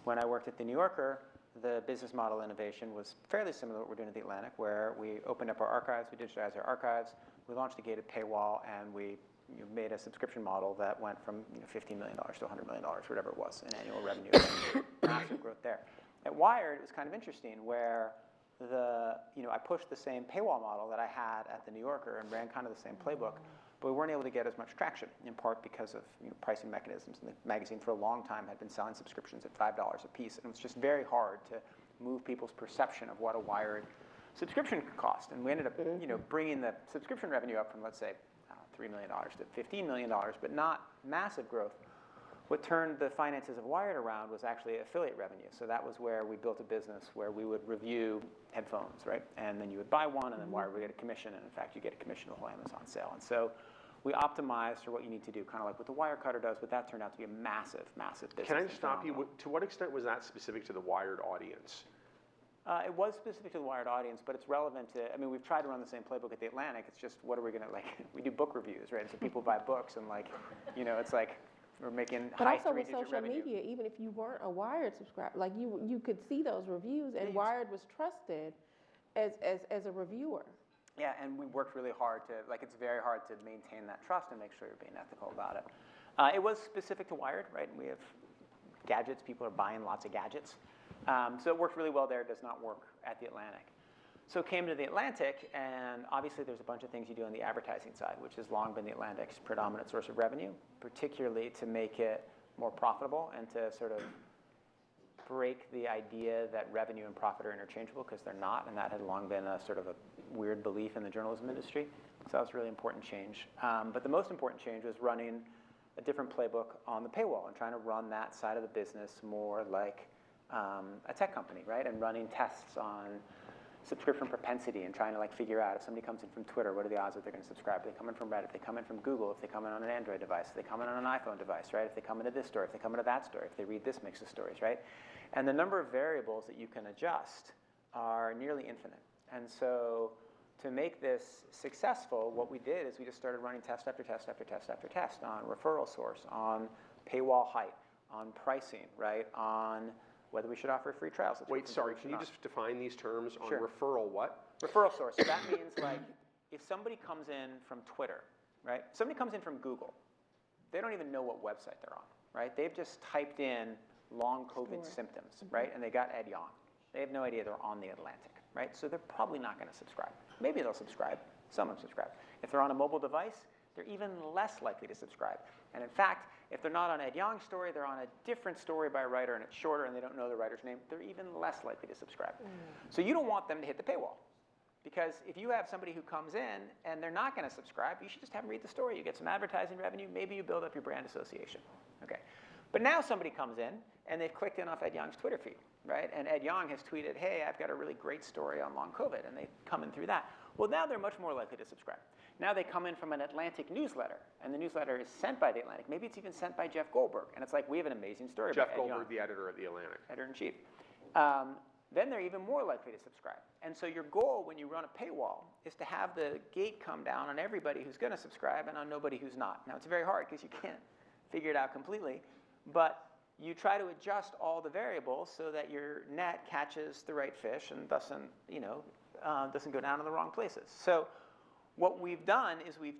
When I worked at The New Yorker, the business model innovation was fairly similar to what we're doing at The Atlantic, where we opened up our archives, we digitized our archives, we launched a gated paywall, and we made a subscription model that went from $15 million to $100 million, whatever it was, in annual revenue. Massive growth there. At Wired, it was kind of interesting, where I pushed the same paywall model that I had at The New Yorker and ran kind of the same playbook, but we weren't able to get as much traction, in part because of pricing mechanisms. And the magazine for a long time had been selling subscriptions at $5 a piece, and it was just very hard to move people's perception of what a Wired subscription could cost. And we ended up bringing the subscription revenue up from, let's say, $3 million to $15 million, but not massive growth. What turned the finances of Wired around was actually affiliate revenue. So that was where we built a business where we would review headphones, right? And then you would buy one, and then Wired would get a commission, and in fact, you get a commission of the whole Amazon sale. And so we optimized for what you need to do, kind of like what the Wirecutter does, but that turned out to be a massive, massive business. Can I just stop you? To what extent was that specific to the Wired audience? It was specific to the Wired audience, but it's relevant to, we've tried to run the same playbook at The Atlantic. It's just, what are we going to, we do book reviews, right? So people buy books, and it's like, we're making but high also with three-digit social revenue. media, even if you weren't a Wired subscriber, you could see those reviews, and Wired was trusted as a reviewer. Yeah, and we worked really hard to, it's very hard to maintain that trust and make sure you're being ethical about it. It was specific to Wired, right? We have gadgets. People are buying lots of gadgets. So it worked really well there. It does not work at The Atlantic. So it came to The Atlantic, and obviously there's a bunch of things you do on the advertising side, which has long been The Atlantic's predominant source of revenue, particularly to make it more profitable and to sort of break the idea that revenue and profit are interchangeable, because they're not, and that had long been a sort of a weird belief in the journalism industry. So that was a really important change. But the most important change was running a different playbook on the paywall and trying to run that side of the business more like a tech company, right? And running tests on subscription propensity and trying to figure out if somebody comes in from Twitter, what are the odds that they're going to subscribe? If they come in from Reddit, if they come in from Google, if they come in on an Android device, if they come in on an iPhone device, right? If they come into this story, if they come into that story, if they read this mix of stories, right? And the number of variables that you can adjust are nearly infinite. And so to make this successful, what we did is we just started running test after test after test after test on referral source, on paywall height, on pricing, right? On whether we should offer free trials. Wait, sorry, can you just define these terms on Sure. referral what? Referral source. So that means if somebody comes in from Twitter, right? Somebody comes in from Google, they don't even know what website they're on, right? They've just typed in long COVID symptoms, right? And they got Ed Yong. They have no idea they're on The Atlantic, right? So they're probably not going to subscribe. Maybe they'll subscribe. Some will subscribe. If they're on a mobile device, they're even less likely to subscribe. And in fact, if they're not on Ed Yong's story, they're on a different story by a writer, and it's shorter, and they don't know the writer's name, they're even less likely to subscribe. So you don't want them to hit the paywall. Because if you have somebody who comes in and they're not going to subscribe, you should just have them read the story. You get some advertising revenue. Maybe you build up your brand association. Okay. But now somebody comes in, and they've clicked in off Ed Yong's Twitter feed, right? And Ed Yong has tweeted, hey, I've got a really great story on long COVID, and they come in through that. Well, now they're much more likely to subscribe. Now they come in from an Atlantic newsletter, and the newsletter is sent by The Atlantic. Maybe it's even sent by Jeff Goldberg, and it's like, we have an amazing story about Jeff Ed Goldberg, Yong, the editor of The Atlantic. editor-in-chief. Then they're even more likely to subscribe. And so your goal when you run a paywall is to have the gate come down on everybody who's going to subscribe and on nobody who's not. Now, it's very hard because you can't figure it out completely, but you try to adjust all the variables so that your net catches the right fish and doesn't go down in the wrong places. So what we've done is we've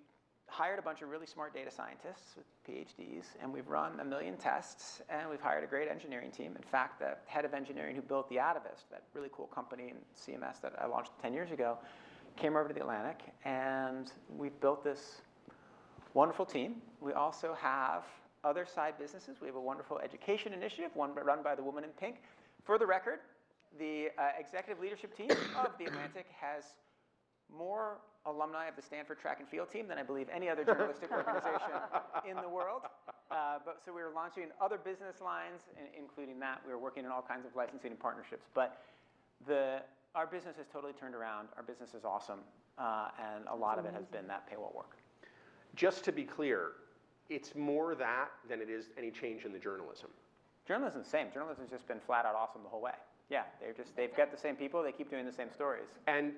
hired a bunch of really smart data scientists with PhDs, and we've run 1 million tests, and we've hired a great engineering team. In fact, the head of engineering who built the Atavist, that really cool company in CMS that I launched 10 years ago, came over to The Atlantic, and we've built this wonderful team. We also have other side businesses. We have a wonderful education initiative, one run by the woman in pink. For the record, the executive leadership team of The Atlantic has more alumni of the Stanford track and field team than I believe any other journalistic organization in the world. So we were launching other business lines, including that. We were working on all kinds of licensing and partnerships. But our business has totally turned around. Our business is awesome. And a lot of it has been that paywall work. Just to be clear, it's more that than it is any change in the journalism. Journalism's the same. Journalism's just been flat out awesome the whole way. Yeah, they've got the same people, they keep doing the same stories. And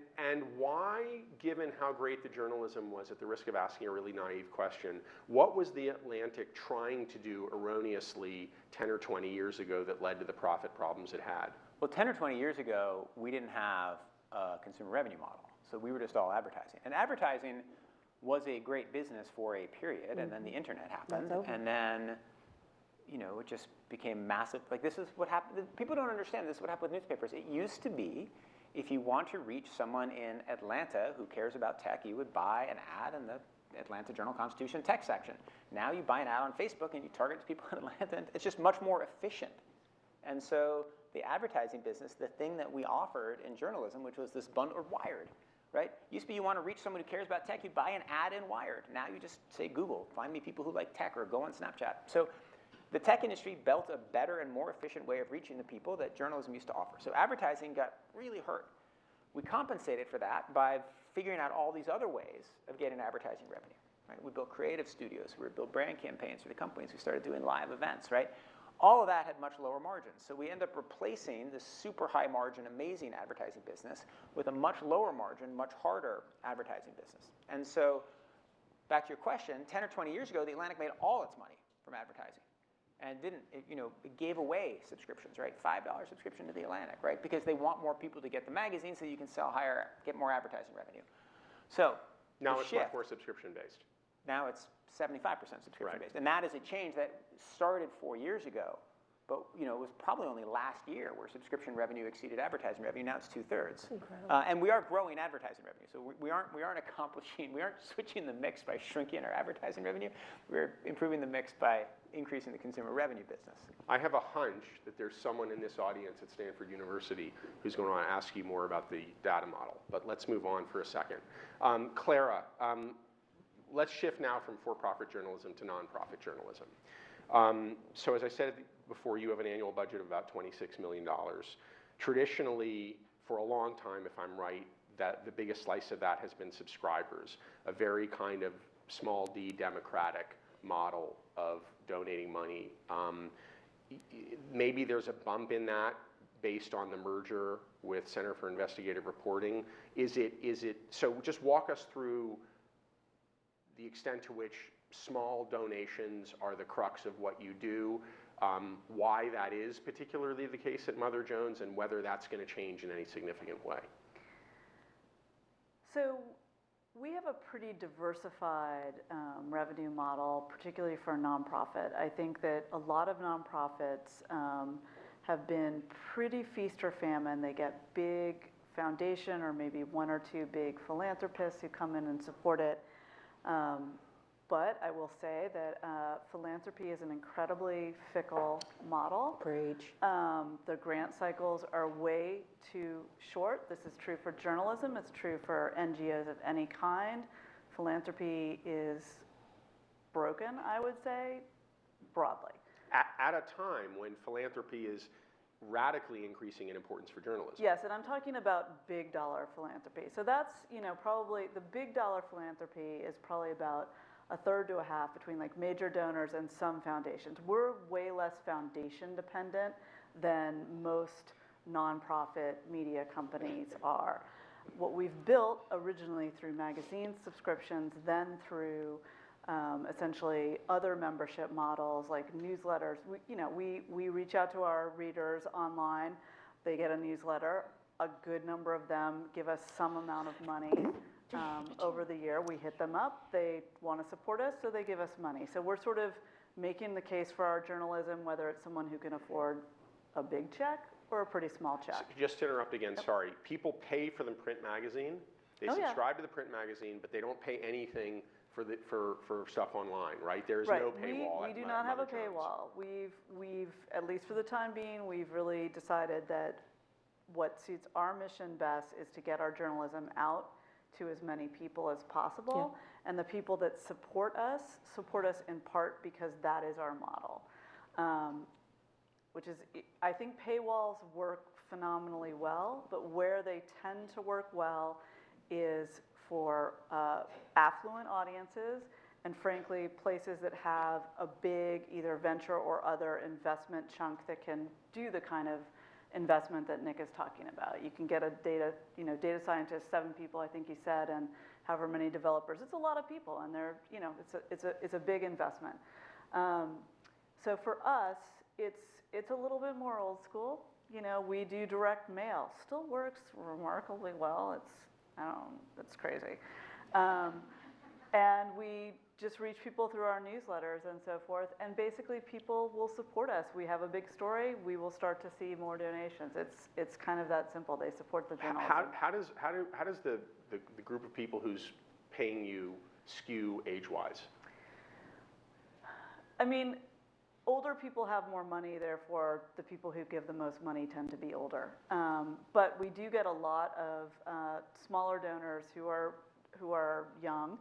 why, given how great the journalism was, at the risk of asking a really naive question, what was the Atlantic trying to do erroneously 10 or 20 years ago that led to the profit problems it had? Well, 10 or 20 years ago, we didn't have a consumer revenue model. So we were just all advertising. And advertising was a great business for a period, and then the internet happened. And then, you know, it just became massive. Like, this is what happened. People don't understand this is what happened with newspapers. It used to be, if you want to reach someone in Atlanta who cares about tech, you would buy an ad in the Atlanta Journal-Constitution tech section. Now you buy an ad on Facebook and you target people in Atlanta, and it's just much more efficient. And so the advertising business, the thing that we offered in journalism, which was this bundle, or Wired, right? Used to be you want to reach someone who cares about tech, you buy an ad in Wired. Now you just say, Google, find me people who like tech, or go on Snapchat. So the tech industry built a better and more efficient way of reaching the people that journalism used to offer. So advertising got really hurt. We compensated for that by figuring out all these other ways of getting advertising revenue. Right? We built creative studios. We built brand campaigns for the companies. We started doing live events, right? All of that had much lower margins. So we end up replacing this super high margin, amazing advertising business with a much lower margin, much harder advertising business. And so back to your question, 10 or 20 years ago, the Atlantic made all its money from advertising. And it gave away subscriptions, right? $5 subscription to the Atlantic, right? Because they want more people to get the magazine so you can sell higher, get more advertising revenue. So now it's much more subscription-based. Now it's 75% subscription-based. And that is a change that started 4 years ago. But it was probably only last year where subscription revenue exceeded advertising revenue. Now it's 2/3. And we are growing advertising revenue. So we aren't switching the mix by shrinking our advertising revenue. We're improving the mix by increasing the consumer revenue business. I have a hunch that there's someone in this audience at Stanford University who's going to want to ask you more about the data model. But let's move on for a second. Clara, let's shift now from for-profit journalism to nonprofit journalism. So as I said before, you have an annual budget of about $26 million. Traditionally, for a long time, if I'm right, that the biggest slice of that has been subscribers, a very kind of small d democratic model of donating money. Maybe there's a bump in that based on the merger with Center for Investigative Reporting. Is it, so just walk us through the extent to which small donations are the crux of what you do, why that is particularly the case at Mother Jones, and whether that's going to change in any significant way. So we have a pretty diversified revenue model, particularly for a nonprofit. I think that a lot of nonprofits have been pretty feast or famine. They get big foundation or maybe one or two big philanthropists who come in and support it. But I will say that philanthropy is an incredibly fickle model. Preach. The grant cycles are way too short. This is true for journalism. It's true for NGOs of any kind. Philanthropy is broken, I would say, broadly. At a time when philanthropy is radically increasing in importance for journalism. Yes, and I'm talking about big dollar philanthropy. So that's, probably the big dollar philanthropy is probably about a third to a half between like major donors and some foundations. We're way less foundation dependent than most nonprofit media companies are. What we've built originally through magazine subscriptions, then through essentially other membership models like newsletters. We reach out to our readers online. They get a newsletter. A good number of them give us some amount of money over the year. We hit them up. They want to support us, so they give us money. So we're sort of making the case for our journalism, whether it's someone who can afford a big check or a pretty small check. So just to interrupt again, sorry. People pay for the print magazine. They subscribe to the print magazine, but they don't pay anything for stuff online, right? There's no paywall. We do not have a paywall. We've at least for the time being, we've really decided that what suits our mission best is to get our journalism out to as many people as possible. Yeah. And the people that support us in part because that is our model. Which is, I think paywalls work phenomenally well, but where they tend to work well is for affluent audiences and frankly places that have a big either venture or other investment chunk that can do the kind of investment that Nick is talking about. You can get a data scientist, 7 people, I think he said, and however many developers. It's a lot of people, and they're, it's a big investment. So for us, it's a little bit more old school. We do direct mail. Still works remarkably well. It's crazy. And we just reach people through our newsletters and so forth. And basically, people will support us. We have a big story. We will start to see more donations. It's kind of that simple. They support the journalism. How does the group of people who's paying you skew age-wise? I mean, older people have more money, therefore the people who give the most money tend to be older. But we do get a lot of smaller donors who are young.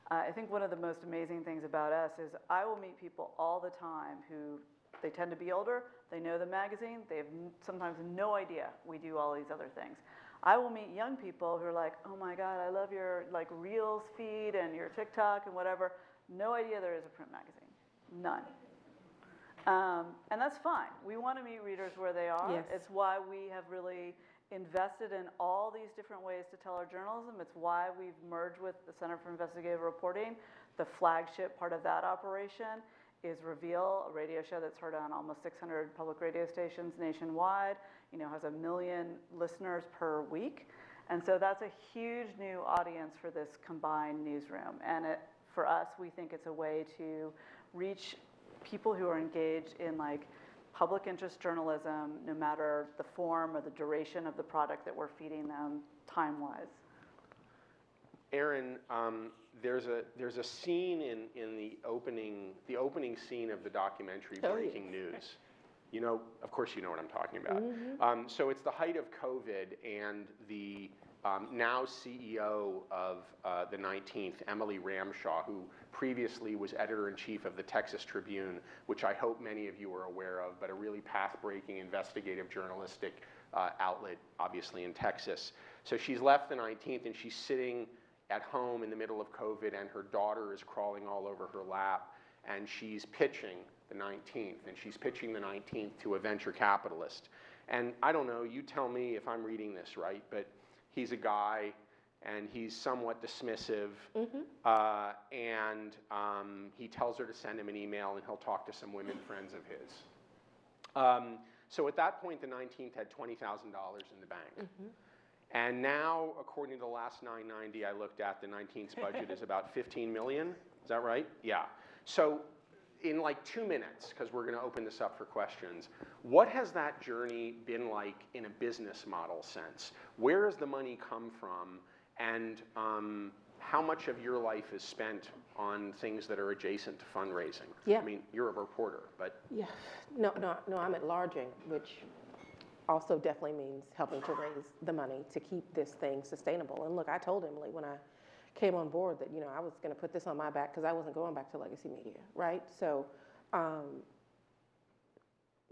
I think one of the most amazing things about us is I will meet people all the time who, they tend to be older, they know the magazine, they have sometimes no idea we do all these other things. I will meet young people who are like, oh my God, I love your Reels feed and your TikTok and whatever. No idea there is a print magazine, none. And that's fine. We want to meet readers where they are. Yes. It's why we have really invested in all these different ways to tell our journalism. It's why we've merged with the Center for Investigative Reporting. The flagship part of that operation is Reveal, a radio show that's heard on almost 600 public radio stations nationwide, has 1 million listeners per week. And so that's a huge new audience for this combined newsroom. And for us, we think it's a way to reach people who are engaged in public interest journalism, no matter the form or the duration of the product that we're feeding them time-wise. Errin, there's a scene in the opening scene of the documentary Breaking News. Of course you know what I'm talking about. Mm-hmm. So it's the height of COVID, and the now CEO of the 19th, Emily Ramshaw, who previously was editor-in-chief of the Texas Tribune, which I hope many of you are aware of, but a really path-breaking investigative journalistic outlet, obviously in Texas. So she's left the 19th, and she's sitting at home in the middle of COVID, and her daughter is crawling all over her lap, and she's pitching the 19th, and she's pitching the 19th to a venture capitalist. And I don't know, you tell me if I'm reading this right, but he's a guy, and he's somewhat dismissive, and he tells her to send him an email, and he'll talk to some women friends of his. So at that point, the 19th had $20,000 in the bank. And now, according to the last 990 I looked at, the 19th's budget is about 15 million. Is that right? Yeah. So in 2 minutes, because we're going to open this up for questions, what has that journey been like in a business model sense? Where has the money come from, and how much of your life is spent on things that are adjacent to fundraising? Yeah. I mean, you're a reporter, but... Yeah, no, I'm enlarging, which also definitely means helping to raise the money to keep this thing sustainable. And look, I told Emily when I came on board that, I was going to put this on my back because I wasn't going back to legacy media, right? So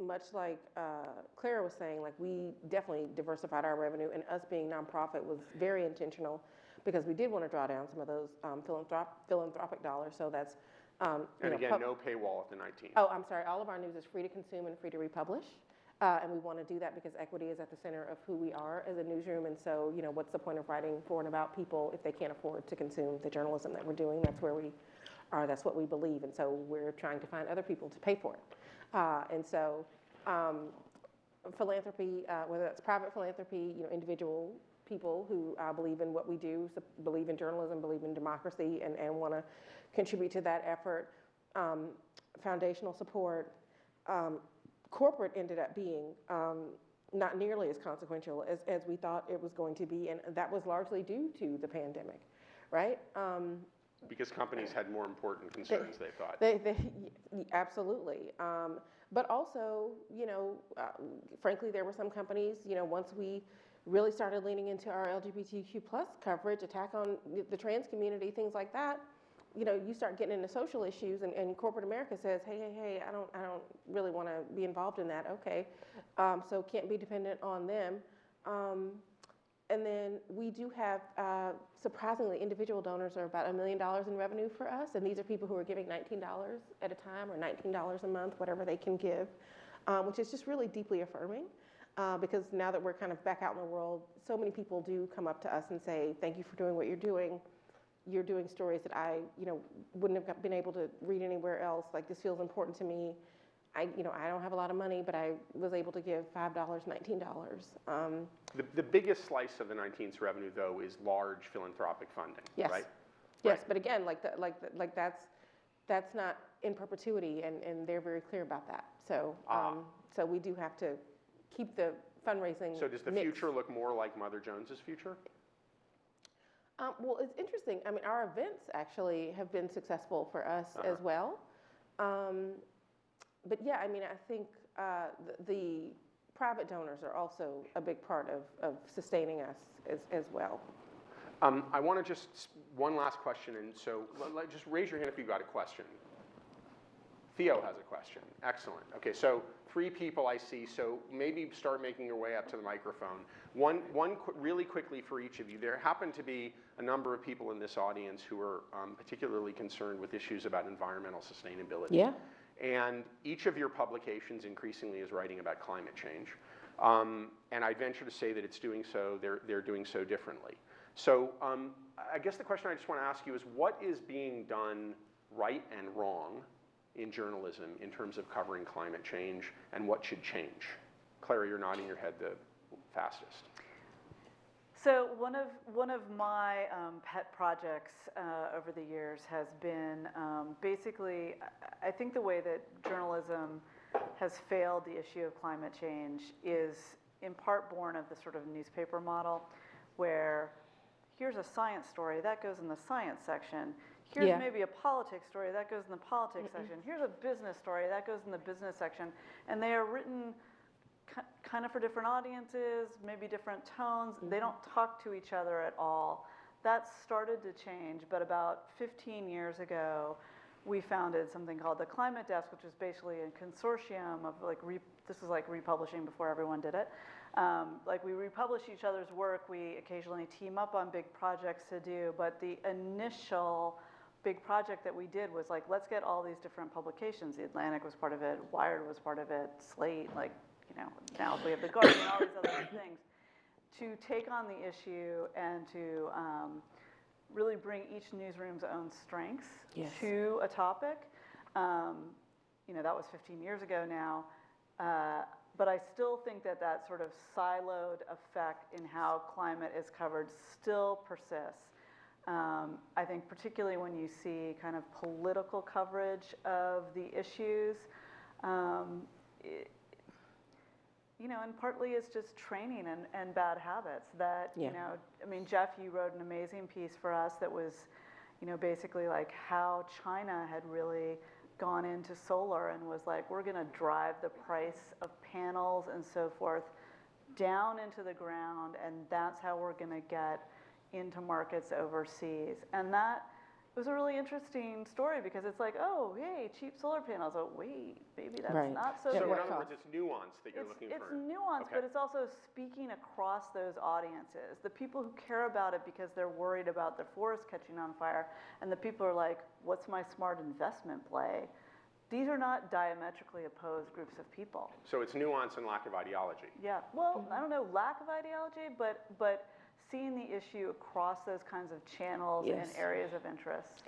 much like Clara was saying, we definitely diversified our revenue, and us being nonprofit was very intentional because we did want to draw down some of those philanthropic dollars. So that's and again, no paywall at the 19th. Oh, I'm sorry. All of our news is free to consume and free to republish. And we want to do that because equity is at the center of who we are as a newsroom. And so, what's the point of writing for and about people if they can't afford to consume the journalism that we're doing? That's where we are. That's what we believe. And so we're trying to find other people to pay for it. And so philanthropy, whether that's private philanthropy, individual people who believe in what we do, believe in journalism, believe in democracy, and want to contribute to that effort, foundational support, corporate ended up being not nearly as consequential as we thought it was going to be, and that was largely due to the pandemic, right? Because companies had more important concerns, they thought. They absolutely. But also, frankly, there were some companies, once we really started leaning into our LGBTQ+ coverage, attack on the trans community, things like that, you start getting into social issues, and corporate America says, hey, I don't really want to be involved in that. Okay, so can't be dependent on them. And then we do have, surprisingly, individual donors are about $1 million in revenue for us, and these are people who are giving $19 at a time or $19 a month, whatever they can give, which is just really deeply affirming. because now that we're kind of back out in the world, so many people do come up to us and say, thank you for doing what you're doing. You're doing stories that I, wouldn't have been able to read anywhere else. Like, this feels important to me. I don't have a lot of money, but I was able to give $5, $19. The biggest slice of the 19th's revenue, though, is large philanthropic funding, Yes. right? Yes, Right. but again, that's not in perpetuity, and they're very clear about that. So, so we do have to keep the fundraising. So does the mix. future look more like Mother Jones's future? Well, it's interesting. I mean, our events actually have been successful for us as well. But yeah, I mean, I think the private donors are also a big part of sustaining us as well. I want to just, one last question, and so just raise your hand if you've got a question. Theo has a question. Excellent. Okay, so 3 people I see, so maybe start making your way up to the microphone. Really quickly for each of you. There happen to be a number of people in this audience who are particularly concerned with issues about environmental sustainability. Yeah. And each of your publications increasingly is writing about climate change. And I venture to say that it's doing so, they're doing so differently. So I guess the question I just want to ask you is, what is being done right and wrong in journalism in terms of covering climate change, and what should change? Clara, you're nodding your head the fastest. So one of my pet projects over the years has been basically, I think the way that journalism has failed the issue of climate change is in part born of the sort of newspaper model, where here's a science story, that goes in the science section. Here's maybe a politics story, that goes in the politics section. Here's a business story, that goes in the business section. And they are written kind of for different audiences, maybe different tones. They don't talk to each other at all. That started to change, but about 15 years ago, we founded something called the Climate Desk, which is basically a consortium of this is like republishing before everyone did it. Like, we republish each other's work, we occasionally team up on big projects to do, but the initial big project that we did was like, let's get all these different publications. The Atlantic was part of it, Wired was part of it, Slate, now we have The Guardian, all these other things, to take on the issue and to really bring each newsroom's own strengths to a topic. That was 15 years ago now. But I still think that sort of siloed effect in how climate is covered still persists. I think particularly when you see kind of political coverage of the issues, and partly it's just training and bad habits that, Jeff, you wrote an amazing piece for us that was, basically like how China had really gone into solar and was like, we're going to drive the price of panels and so forth down into the ground, and that's how we're going to get into markets overseas. And that was a really interesting story because it's like, oh, hey, cheap solar panels. Oh, wait, maybe that's not so good. So in other words, it's nuance that you're looking for. It's nuance, but it's also speaking across those audiences. The people who care about it because they're worried about their forest catching on fire, and the people are like, what's my smart investment play? These are not diametrically opposed groups of people. So it's nuance and lack of ideology. Yeah, well, I don't know, lack of ideology, but seeing the issue across those kinds of channels and areas of interest.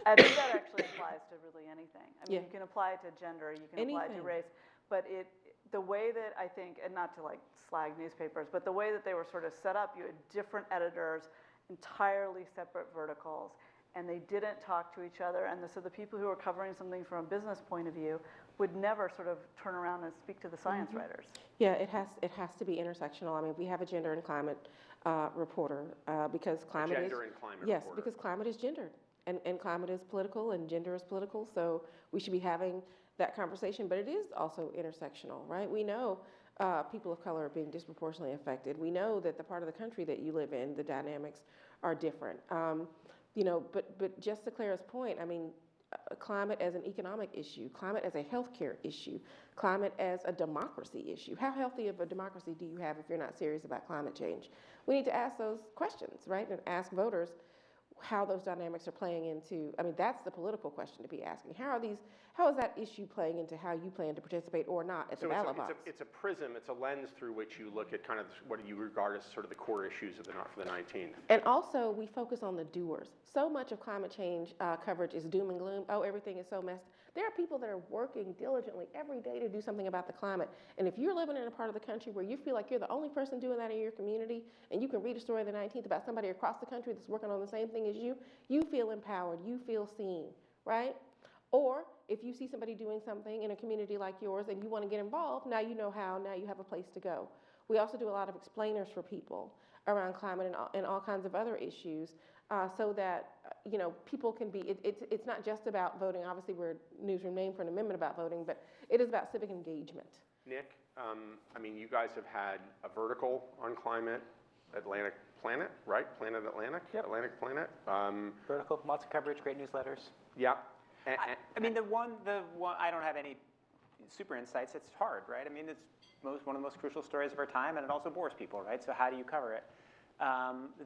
I think that actually applies to really anything. I mean, you can apply it to gender, you can apply it to race, but the way that I think, and not to like slag newspapers, but the way that they were sort of set up, you had different editors, entirely separate verticals, and they didn't talk to each other. And so the people who were covering something from a business point of view would never sort of turn around and speak to the science writers. Yeah, it has to be intersectional. I mean, we have a gender and climate reporter because climate is gender and climate reporter. because climate is gendered and climate is political and gender is political. So we should be having that conversation, but it is also intersectional, right? We know people of color are being disproportionately affected. We know that the part of the country that you live in, the dynamics are different. But just to Clara's point, I mean, climate as an economic issue, climate as a healthcare issue, climate as a democracy issue. How healthy of a democracy do you have if you're not serious about climate change? We need to ask those questions, right? And ask voters, how those dynamics are playing into, I mean, that's the political question to be asking. How is that issue playing into how you plan to participate or not at the ballot box? It's a prism, it's a lens through which you look at kind of what you regard as sort of the core issues of for the 19th. And also, we focus on the doers. So much of climate change coverage is doom and gloom. Oh, everything is so messed. There are people that are working diligently every day to do something about the climate. And if you're living in a part of the country where you feel like you're the only person doing that in your community, and you can read a story of the 19th about somebody across the country that's working on the same thing as you feel empowered, you feel seen, right? Or if you see somebody doing something in a community like yours and you want to get involved, now you know how, now you have a place to go. We also do a lot of explainers for people around climate and all kinds of other issues, so that people can be, it's not just about voting. Obviously, we're a newsroom named for an amendment about voting, but it is about civic engagement. Nick, I mean, you guys have had a vertical on climate, Atlantic Planet, right? Planet Atlantic? Yep. Atlantic Planet. Vertical, lots of coverage, great newsletters. Yeah. I mean, the one, I don't have any super insights. It's hard, right? I mean, it's one of the most crucial stories of our time, and it also bores people, right? So how do you cover it?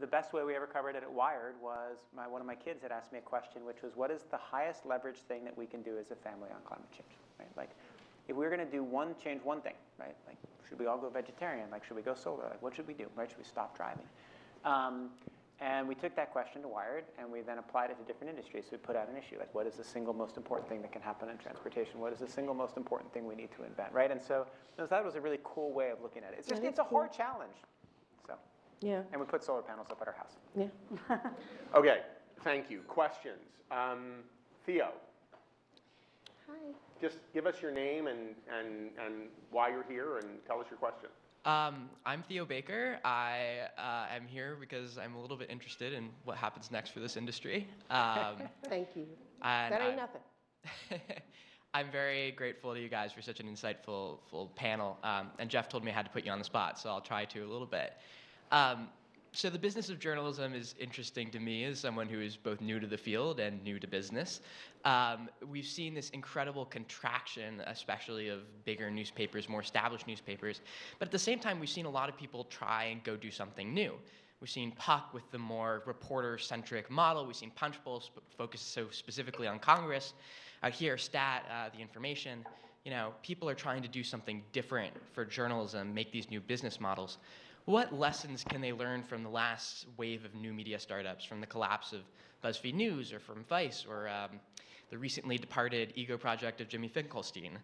The best way we ever covered it at Wired was one of my kids had asked me a question, which was, what is the highest leverage thing that we can do as a family on climate change, right? Like, if we were going to do change one thing, right? Like, should we all go vegetarian? Like, should we go solar? Like, what should we do, right? Should we stop driving? And we took that question to Wired, and we then applied it to different industries. So we put out an issue, like, what is the single most important thing that can happen in transportation? What is the single most important thing we need to invent, right? And so that was a really cool way of looking at it. It's a hard challenge. So, yeah. And we put solar panels up at our house. Yeah. Okay, thank you. Questions? Theo. Hi. Just give us your name and why you're here, and tell us your question. I'm Theo Baker. I am here because I'm a little bit interested in what happens next for this industry. Thank you. That ain't nothing. I'm very grateful to you guys for such an insightful panel. And Jeff told me I had to put you on the spot, so I'll try to a little bit. So the business of journalism is interesting to me as someone who is both new to the field and new to business. We've seen this incredible contraction, especially of bigger newspapers, more established newspapers. But at the same time, we've seen a lot of people try and go do something new. We've seen Puck with the more reporter-centric model. We've seen Punchbowl focus so specifically on Congress. Out here, Stat, The Information. People are trying to do something different for journalism, make these new business models. What lessons can they learn from the last wave of new media startups, from the collapse of BuzzFeed News or from Vice or the recently departed ego project of Jimmy Finkelstein?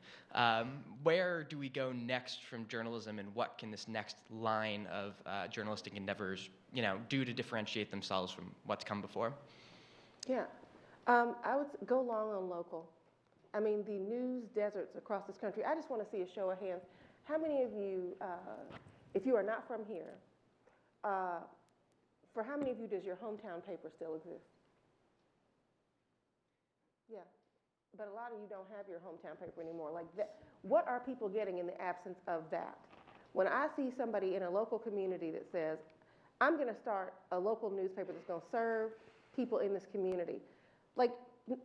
Where do we go next from journalism, and what can this next line of journalistic endeavors do to differentiate themselves from what's come before? Yeah. I would go long on local. I mean, the news deserts across this country. I just want to see a show of hands. How many of you, if you are not from here, for how many of you does your hometown paper still exist? Yeah, but a lot of you don't have your hometown paper anymore. Like that, what are people getting in the absence of that? When I see somebody in a local community that says, I'm going to start a local newspaper that's going to serve people in this community, like,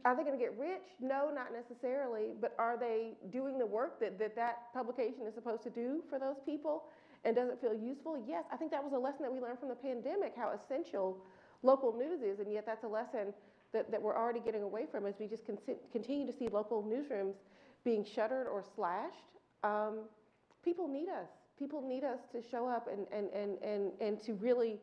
are they going to get rich? No, not necessarily. But are they doing the work that publication is supposed to do for those people? And does it feel useful? Yes. I think that was a lesson that we learned from the pandemic, how essential local news is. And yet that's a lesson that we're already getting away from as we just continue to see local newsrooms being shuttered or slashed. People need us. People need us to show up and to really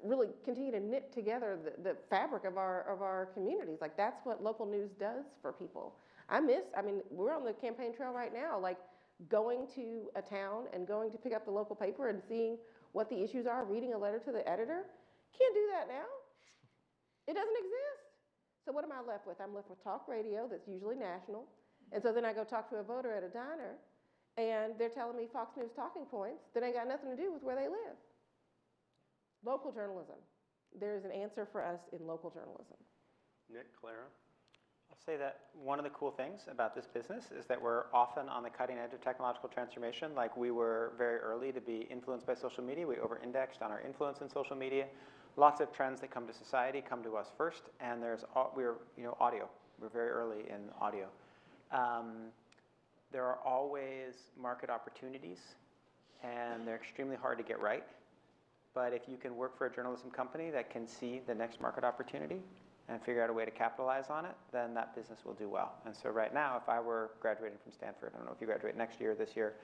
really continue to knit together the fabric of our communities. Like, that's what local news does for people. I mean, we're on the campaign trail right now, like going to a town and going to pick up the local paper and seeing what the issues are, reading a letter to the editor. Can't do that now. It doesn't exist. So what am I left with? I'm left with talk radio that's usually national. And so then I go talk to a voter at a diner, and they're telling me Fox News talking points that ain't got nothing to do with where they live. Local journalism. There is an answer for us in local journalism. Nick, Clara? I'll say that one of the cool things about this business is that we're often on the cutting edge of technological transformation. Like, we were very early to be influenced by social media. We over-indexed on our influence in social media. Lots of trends that come to society come to us first, and we're audio. We're very early in audio. There are always market opportunities, and they're extremely hard to get right. But if you can work for a journalism company that can see the next market opportunity and figure out a way to capitalize on it, then that business will do well. And so right now, if I were graduating from Stanford, I don't know if you graduate next year or this year,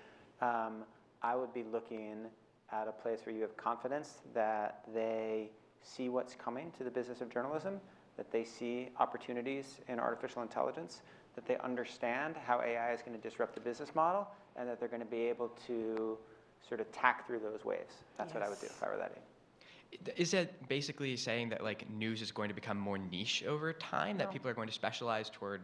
I would be looking at a place where you have confidence that they see what's coming to the business of journalism, that they see opportunities in artificial intelligence, that they understand how AI is going to disrupt the business model, and that they're going to be able to sort of tack through those waves. That's what I would do if I were that age. Is that basically saying that like news is going to become more niche over time? That people are going to specialize toward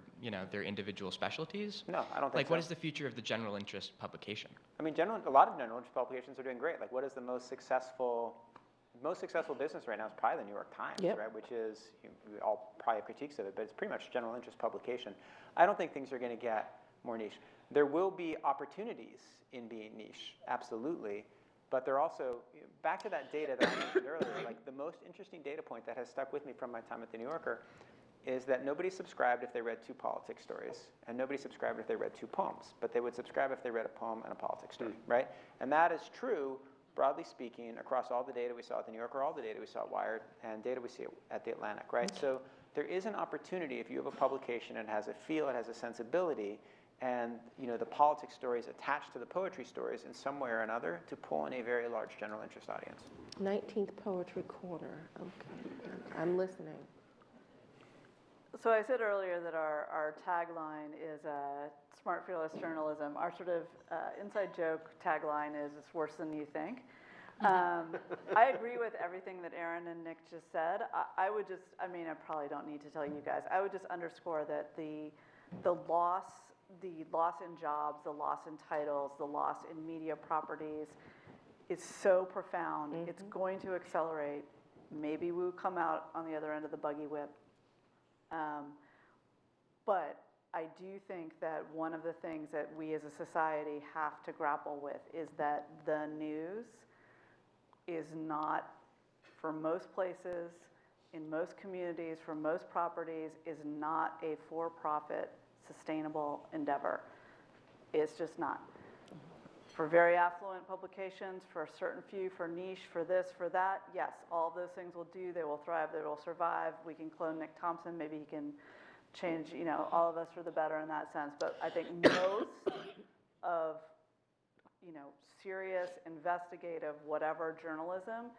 their individual specialties? No, I don't think Like, so. what is the future of the general interest publication? I mean, a lot of general interest publications are doing great. Like, what is the most successful business right now is probably the New York Times, Yep. right? Which is, we all probably have critiques of it, but it's pretty much general interest publication. I don't think things are going to get more niche. There will be opportunities in being niche, absolutely. But they're also, back to that data that I mentioned earlier, like the most interesting data point that has stuck with me from my time at The New Yorker is that nobody subscribed if they read 2 politics stories, and nobody subscribed if they read 2 poems, but they would subscribe if they read a poem and a politics story, right? And that is true, broadly speaking, across all the data we saw at The New Yorker, all the data we saw at Wired, and data we see at The Atlantic, right? So there is an opportunity if you have a publication and it has a feel, it has a sensibility, and the politics stories attached to the poetry stories in some way or another to pull in a very large general interest audience. 19th Poetry Corner. Okay, I'm listening. So I said earlier that our tagline is smart, fearless journalism. Our sort of inside joke tagline is it's worse than you think. I agree with everything that Errin and Nick just said. I probably don't need to tell you guys. I would just underscore that the loss in jobs, the loss in titles, the loss in media properties is so profound. Mm-hmm. It's going to accelerate. Maybe we'll come out on the other end of the buggy whip. But I do think that one of the things that we as a society have to grapple with is that the news is not, for most places, in most communities, for most properties, is not a for-profit sustainable endeavor. It's just not. For very affluent publications, for a certain few, for niche, for this, for that, yes, all of those things will do. They will thrive, they will survive. We can clone Nick Thompson, maybe he can change, all of us for the better in that sense. But I think most of, serious, investigative, whatever journalism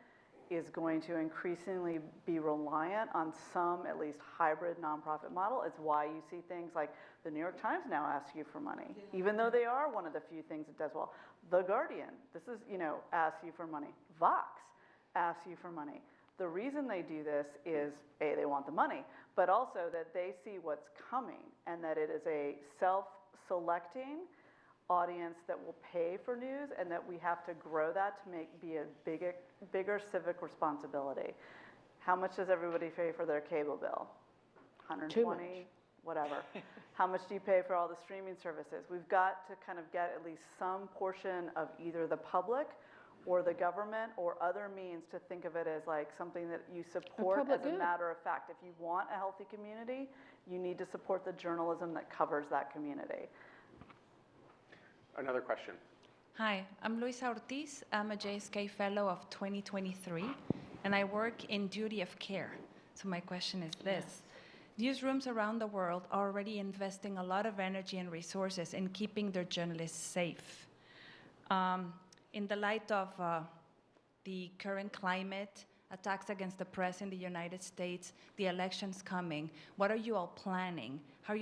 is going to increasingly be reliant on some, at least, hybrid nonprofit model. It's why you see things like the New York Times now asks you for money, even though they are one of the few things it does well. The Guardian, this is, asks you for money. Vox asks you for money. The reason they do this is, A, they want the money, but also that they see what's coming and that it is a self-selecting audience that will pay for news, and that we have to grow that to be a bigger civic responsibility. How much does everybody pay for their cable bill? 120, whatever. How much do you pay for all the streaming services? We've got to kind of get at least some portion of either the public or the government or other means to think of it as like something that you support as a matter of fact. If you want a healthy community, you need to support the journalism that covers that community. Another question. Hi, I'm Luisa Ortiz. I'm a JSK Fellow of 2023, and I work in duty of care. So my question is this. Newsrooms around the world are already investing a lot of energy and resources in keeping their journalists safe. In the light of the current climate, attacks against the press in the United States, the elections coming, what are you all planning? How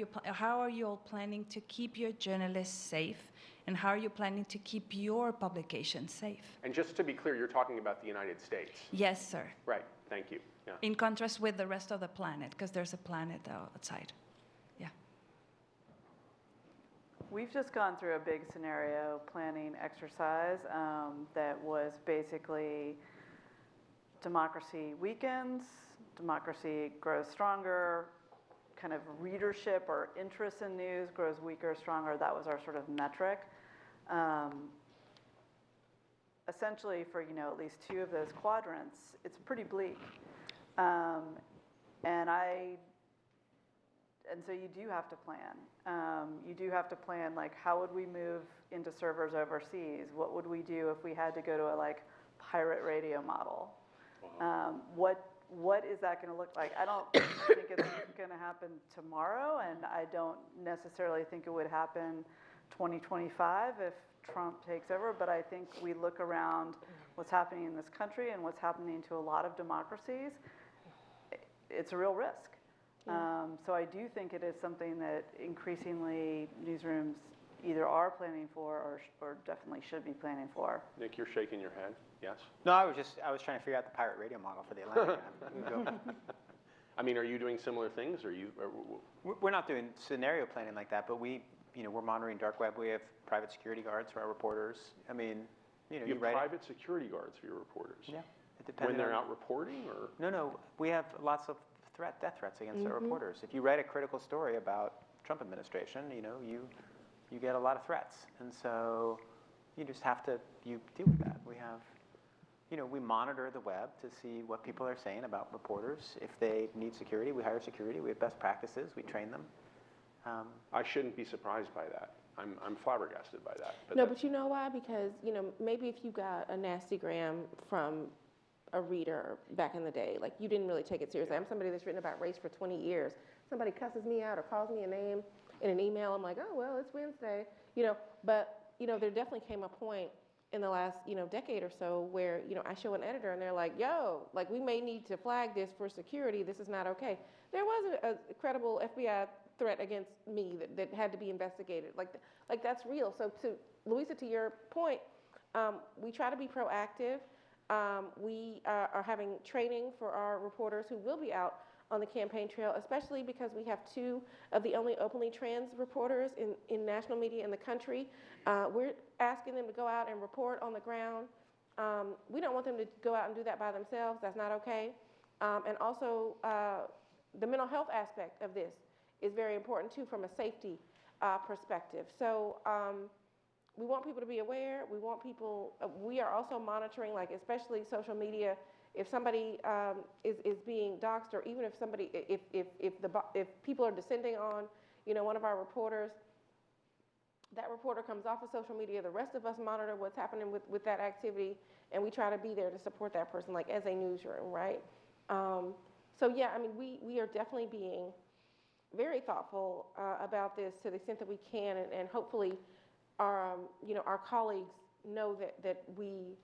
are you all planning to keep your journalists safe? And how are you planning to keep your publication safe? And just to be clear, you're talking about the United States. Yes, sir. Right, thank you. Yeah. In contrast with the rest of the planet, because there's a planet outside. Yeah. We've just gone through a big scenario planning exercise that was basically democracy weakens, democracy grows stronger, kind of readership or interest in news grows weaker, stronger. That was our sort of metric. Essentially, for at least 2 of those quadrants, it's pretty bleak. And so you do have to plan. You do have to plan, like, how would we move into servers overseas? What would we do if we had to go to a pirate radio model. What is that going to look like? I don't think it's going to happen tomorrow, and I don't necessarily think it would happen 2025 if Trump takes over, but I think we look around what's happening in this country and what's happening to a lot of democracies, it's a real risk. So I do think it is something that increasingly newsrooms either are planning for or definitely should be planning for. Nick, you're shaking your head. Yes? No, I was trying to figure out the pirate radio model for the Atlantic. I mean, are you doing similar things? We're not doing scenario planning like that, but we're monitoring dark web. We have private security guards for our reporters. I mean, you have private security guards for your reporters? Yeah. It depends when they're out reporting, or? No. We have lots of death threats against our reporters. If you write a critical story about Trump administration, you get a lot of threats, and so you just have to deal with that. We have. We monitor the web to see what people are saying about reporters. If they need security, we hire security. We have best practices. We train them. I shouldn't be surprised by that. I'm flabbergasted by that. But you know why? Because, maybe if you got a nasty gram from a reader back in the day, like you didn't really take it seriously. I'm somebody that's written about race for 20 years. Somebody cusses me out or calls me a name in an email. I'm like, oh, well, it's Wednesday. But there definitely came a point in the last, decade or so where, I show an editor and they're like, yo, like we may need to flag this for security. This is not okay. There was a credible FBI threat against me that had to be investigated. Like that's real. So Louisa, to your point, we try to be proactive. We are having training for our reporters who will be out on the campaign trail, especially because we have 2 of the only openly trans reporters in national media in the country. We're asking them to go out and report on the ground. We don't want them to go out and do that by themselves. That's not okay. And also, the mental health aspect of this is very important too from a safety perspective. So we want people to be aware. We want people, we are also monitoring, like especially social media. If somebody is being doxxed, or even if somebody, if people are descending on, one of our reporters, that reporter comes off of social media. The rest of us monitor what's happening with that activity, and we try to be there to support that person, like as a newsroom, right? So yeah, I mean, we are definitely being very thoughtful about this to the extent that we can, and hopefully, our colleagues know that we.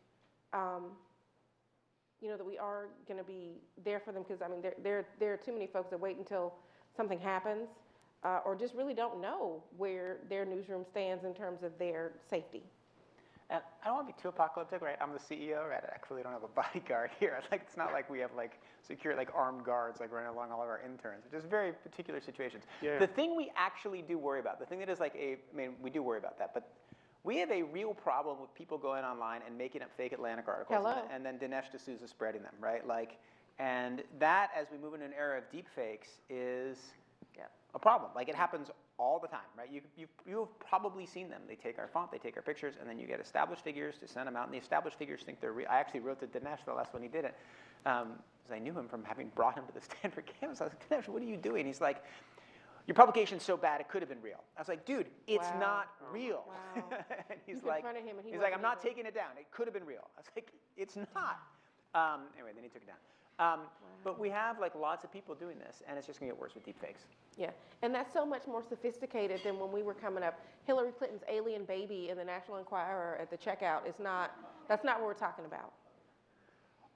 That we are going to be there for them, because I mean there are too many folks that wait until something happens or just really don't know where their newsroom stands in terms of their safety. I don't want to be too apocalyptic, right? I'm the CEO, right? I actually don't have a bodyguard here. It's not like we have secure armed guards running along all of our interns. It's just very particular situations. Yeah. The thing we actually do worry about, the thing that is we do worry about that, but we have a real problem with people going online and making up fake Atlantic articles and then Dinesh D'Souza spreading them, right? And that, as we move into an era of deep fakes, is a problem. It happens all the time, right? You have probably seen them. They take our font, they take our pictures, and then you get established figures to send them out, and the established figures think they're real. I actually wrote to Dinesh the last one he did it, because I knew him from having brought him to the Stanford campus. I was like, Dinesh, what are you doing? He's like, your publication's so bad it could have been real. I was like, dude, it's not real. Wow. And he's You like, confronted him and he he's like, I'm wasn't not even- taking it down. It could have been real. I was like, it's not. Anyway, then he took it down. But we have lots of people doing this, and it's just going to get worse with deepfakes. Yeah, and that's so much more sophisticated than when we were coming up. Hillary Clinton's alien baby in the National Enquirer at the checkout that's not what we're talking about.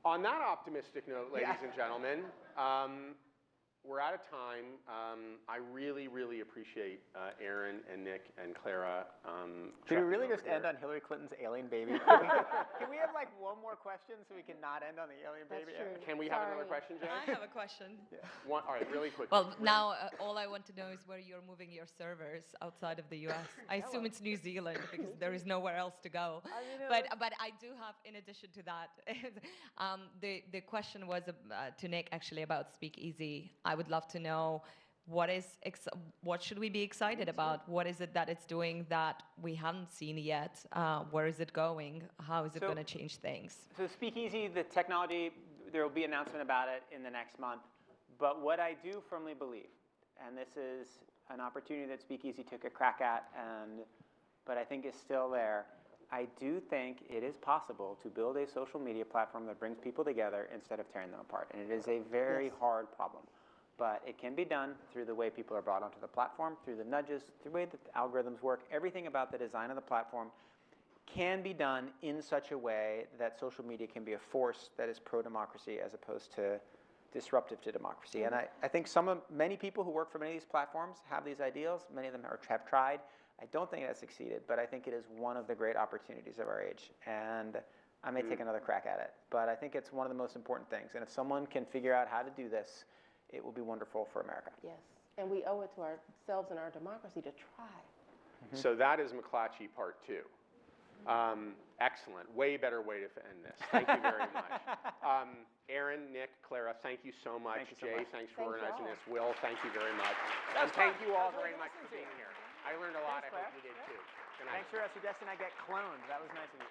On that optimistic note, ladies and gentlemen, we're out of time. I really, really appreciate Errin and Nick and Clara. Should we really just end on Hillary Clinton's alien baby? Can we have one more question so we can not end on the alien That's baby? true. Can we have another question, Jen? I have a question. All right, really quick. Well, now all I want to know is where you're moving your servers outside of the U.S. I assume it's New Zealand because there is nowhere else to go. But I do have, in addition to that, the question was to Nick actually about Speakeasy. I would love to know what should we be excited about? What is it that it's doing that we haven't seen yet? Where is it going? How is it going to change things? So Speakeasy, the technology, there will be an announcement about it in the next month. But what I do firmly believe, and this is an opportunity that Speakeasy took a crack at, but I think is still there, I do think it is possible to build a social media platform that brings people together instead of tearing them apart. And it is a very hard problem. But it can be done through the way people are brought onto the platform, through the nudges, through the way that the algorithms work. Everything about the design of the platform can be done in such a way that social media can be a force that is pro-democracy as opposed to disruptive to democracy. And I think many people who work for many of these platforms have these ideals. Many of them have tried. I don't think it has succeeded, but I think it is one of the great opportunities of our age. And I may take another crack at it, but I think it's one of the most important things. And if someone can figure out how to do this, it will be wonderful for America. Yes, and we owe it to ourselves and our democracy to try. So that is McClatchy Part 2. Excellent. Way better way to end this. Thank you very much. Errin, Nick, Clara, thank you so much. Thank you so Jay, much. thanks for Thank organizing y'all. this. Will, thank you very much. That And was thank fun. you all That was very really much nice for of you. being here. I learned a lot. I Thanks, hope Clara. you did too. Good night. Thanks for suggesting I get cloned. That was nice of you.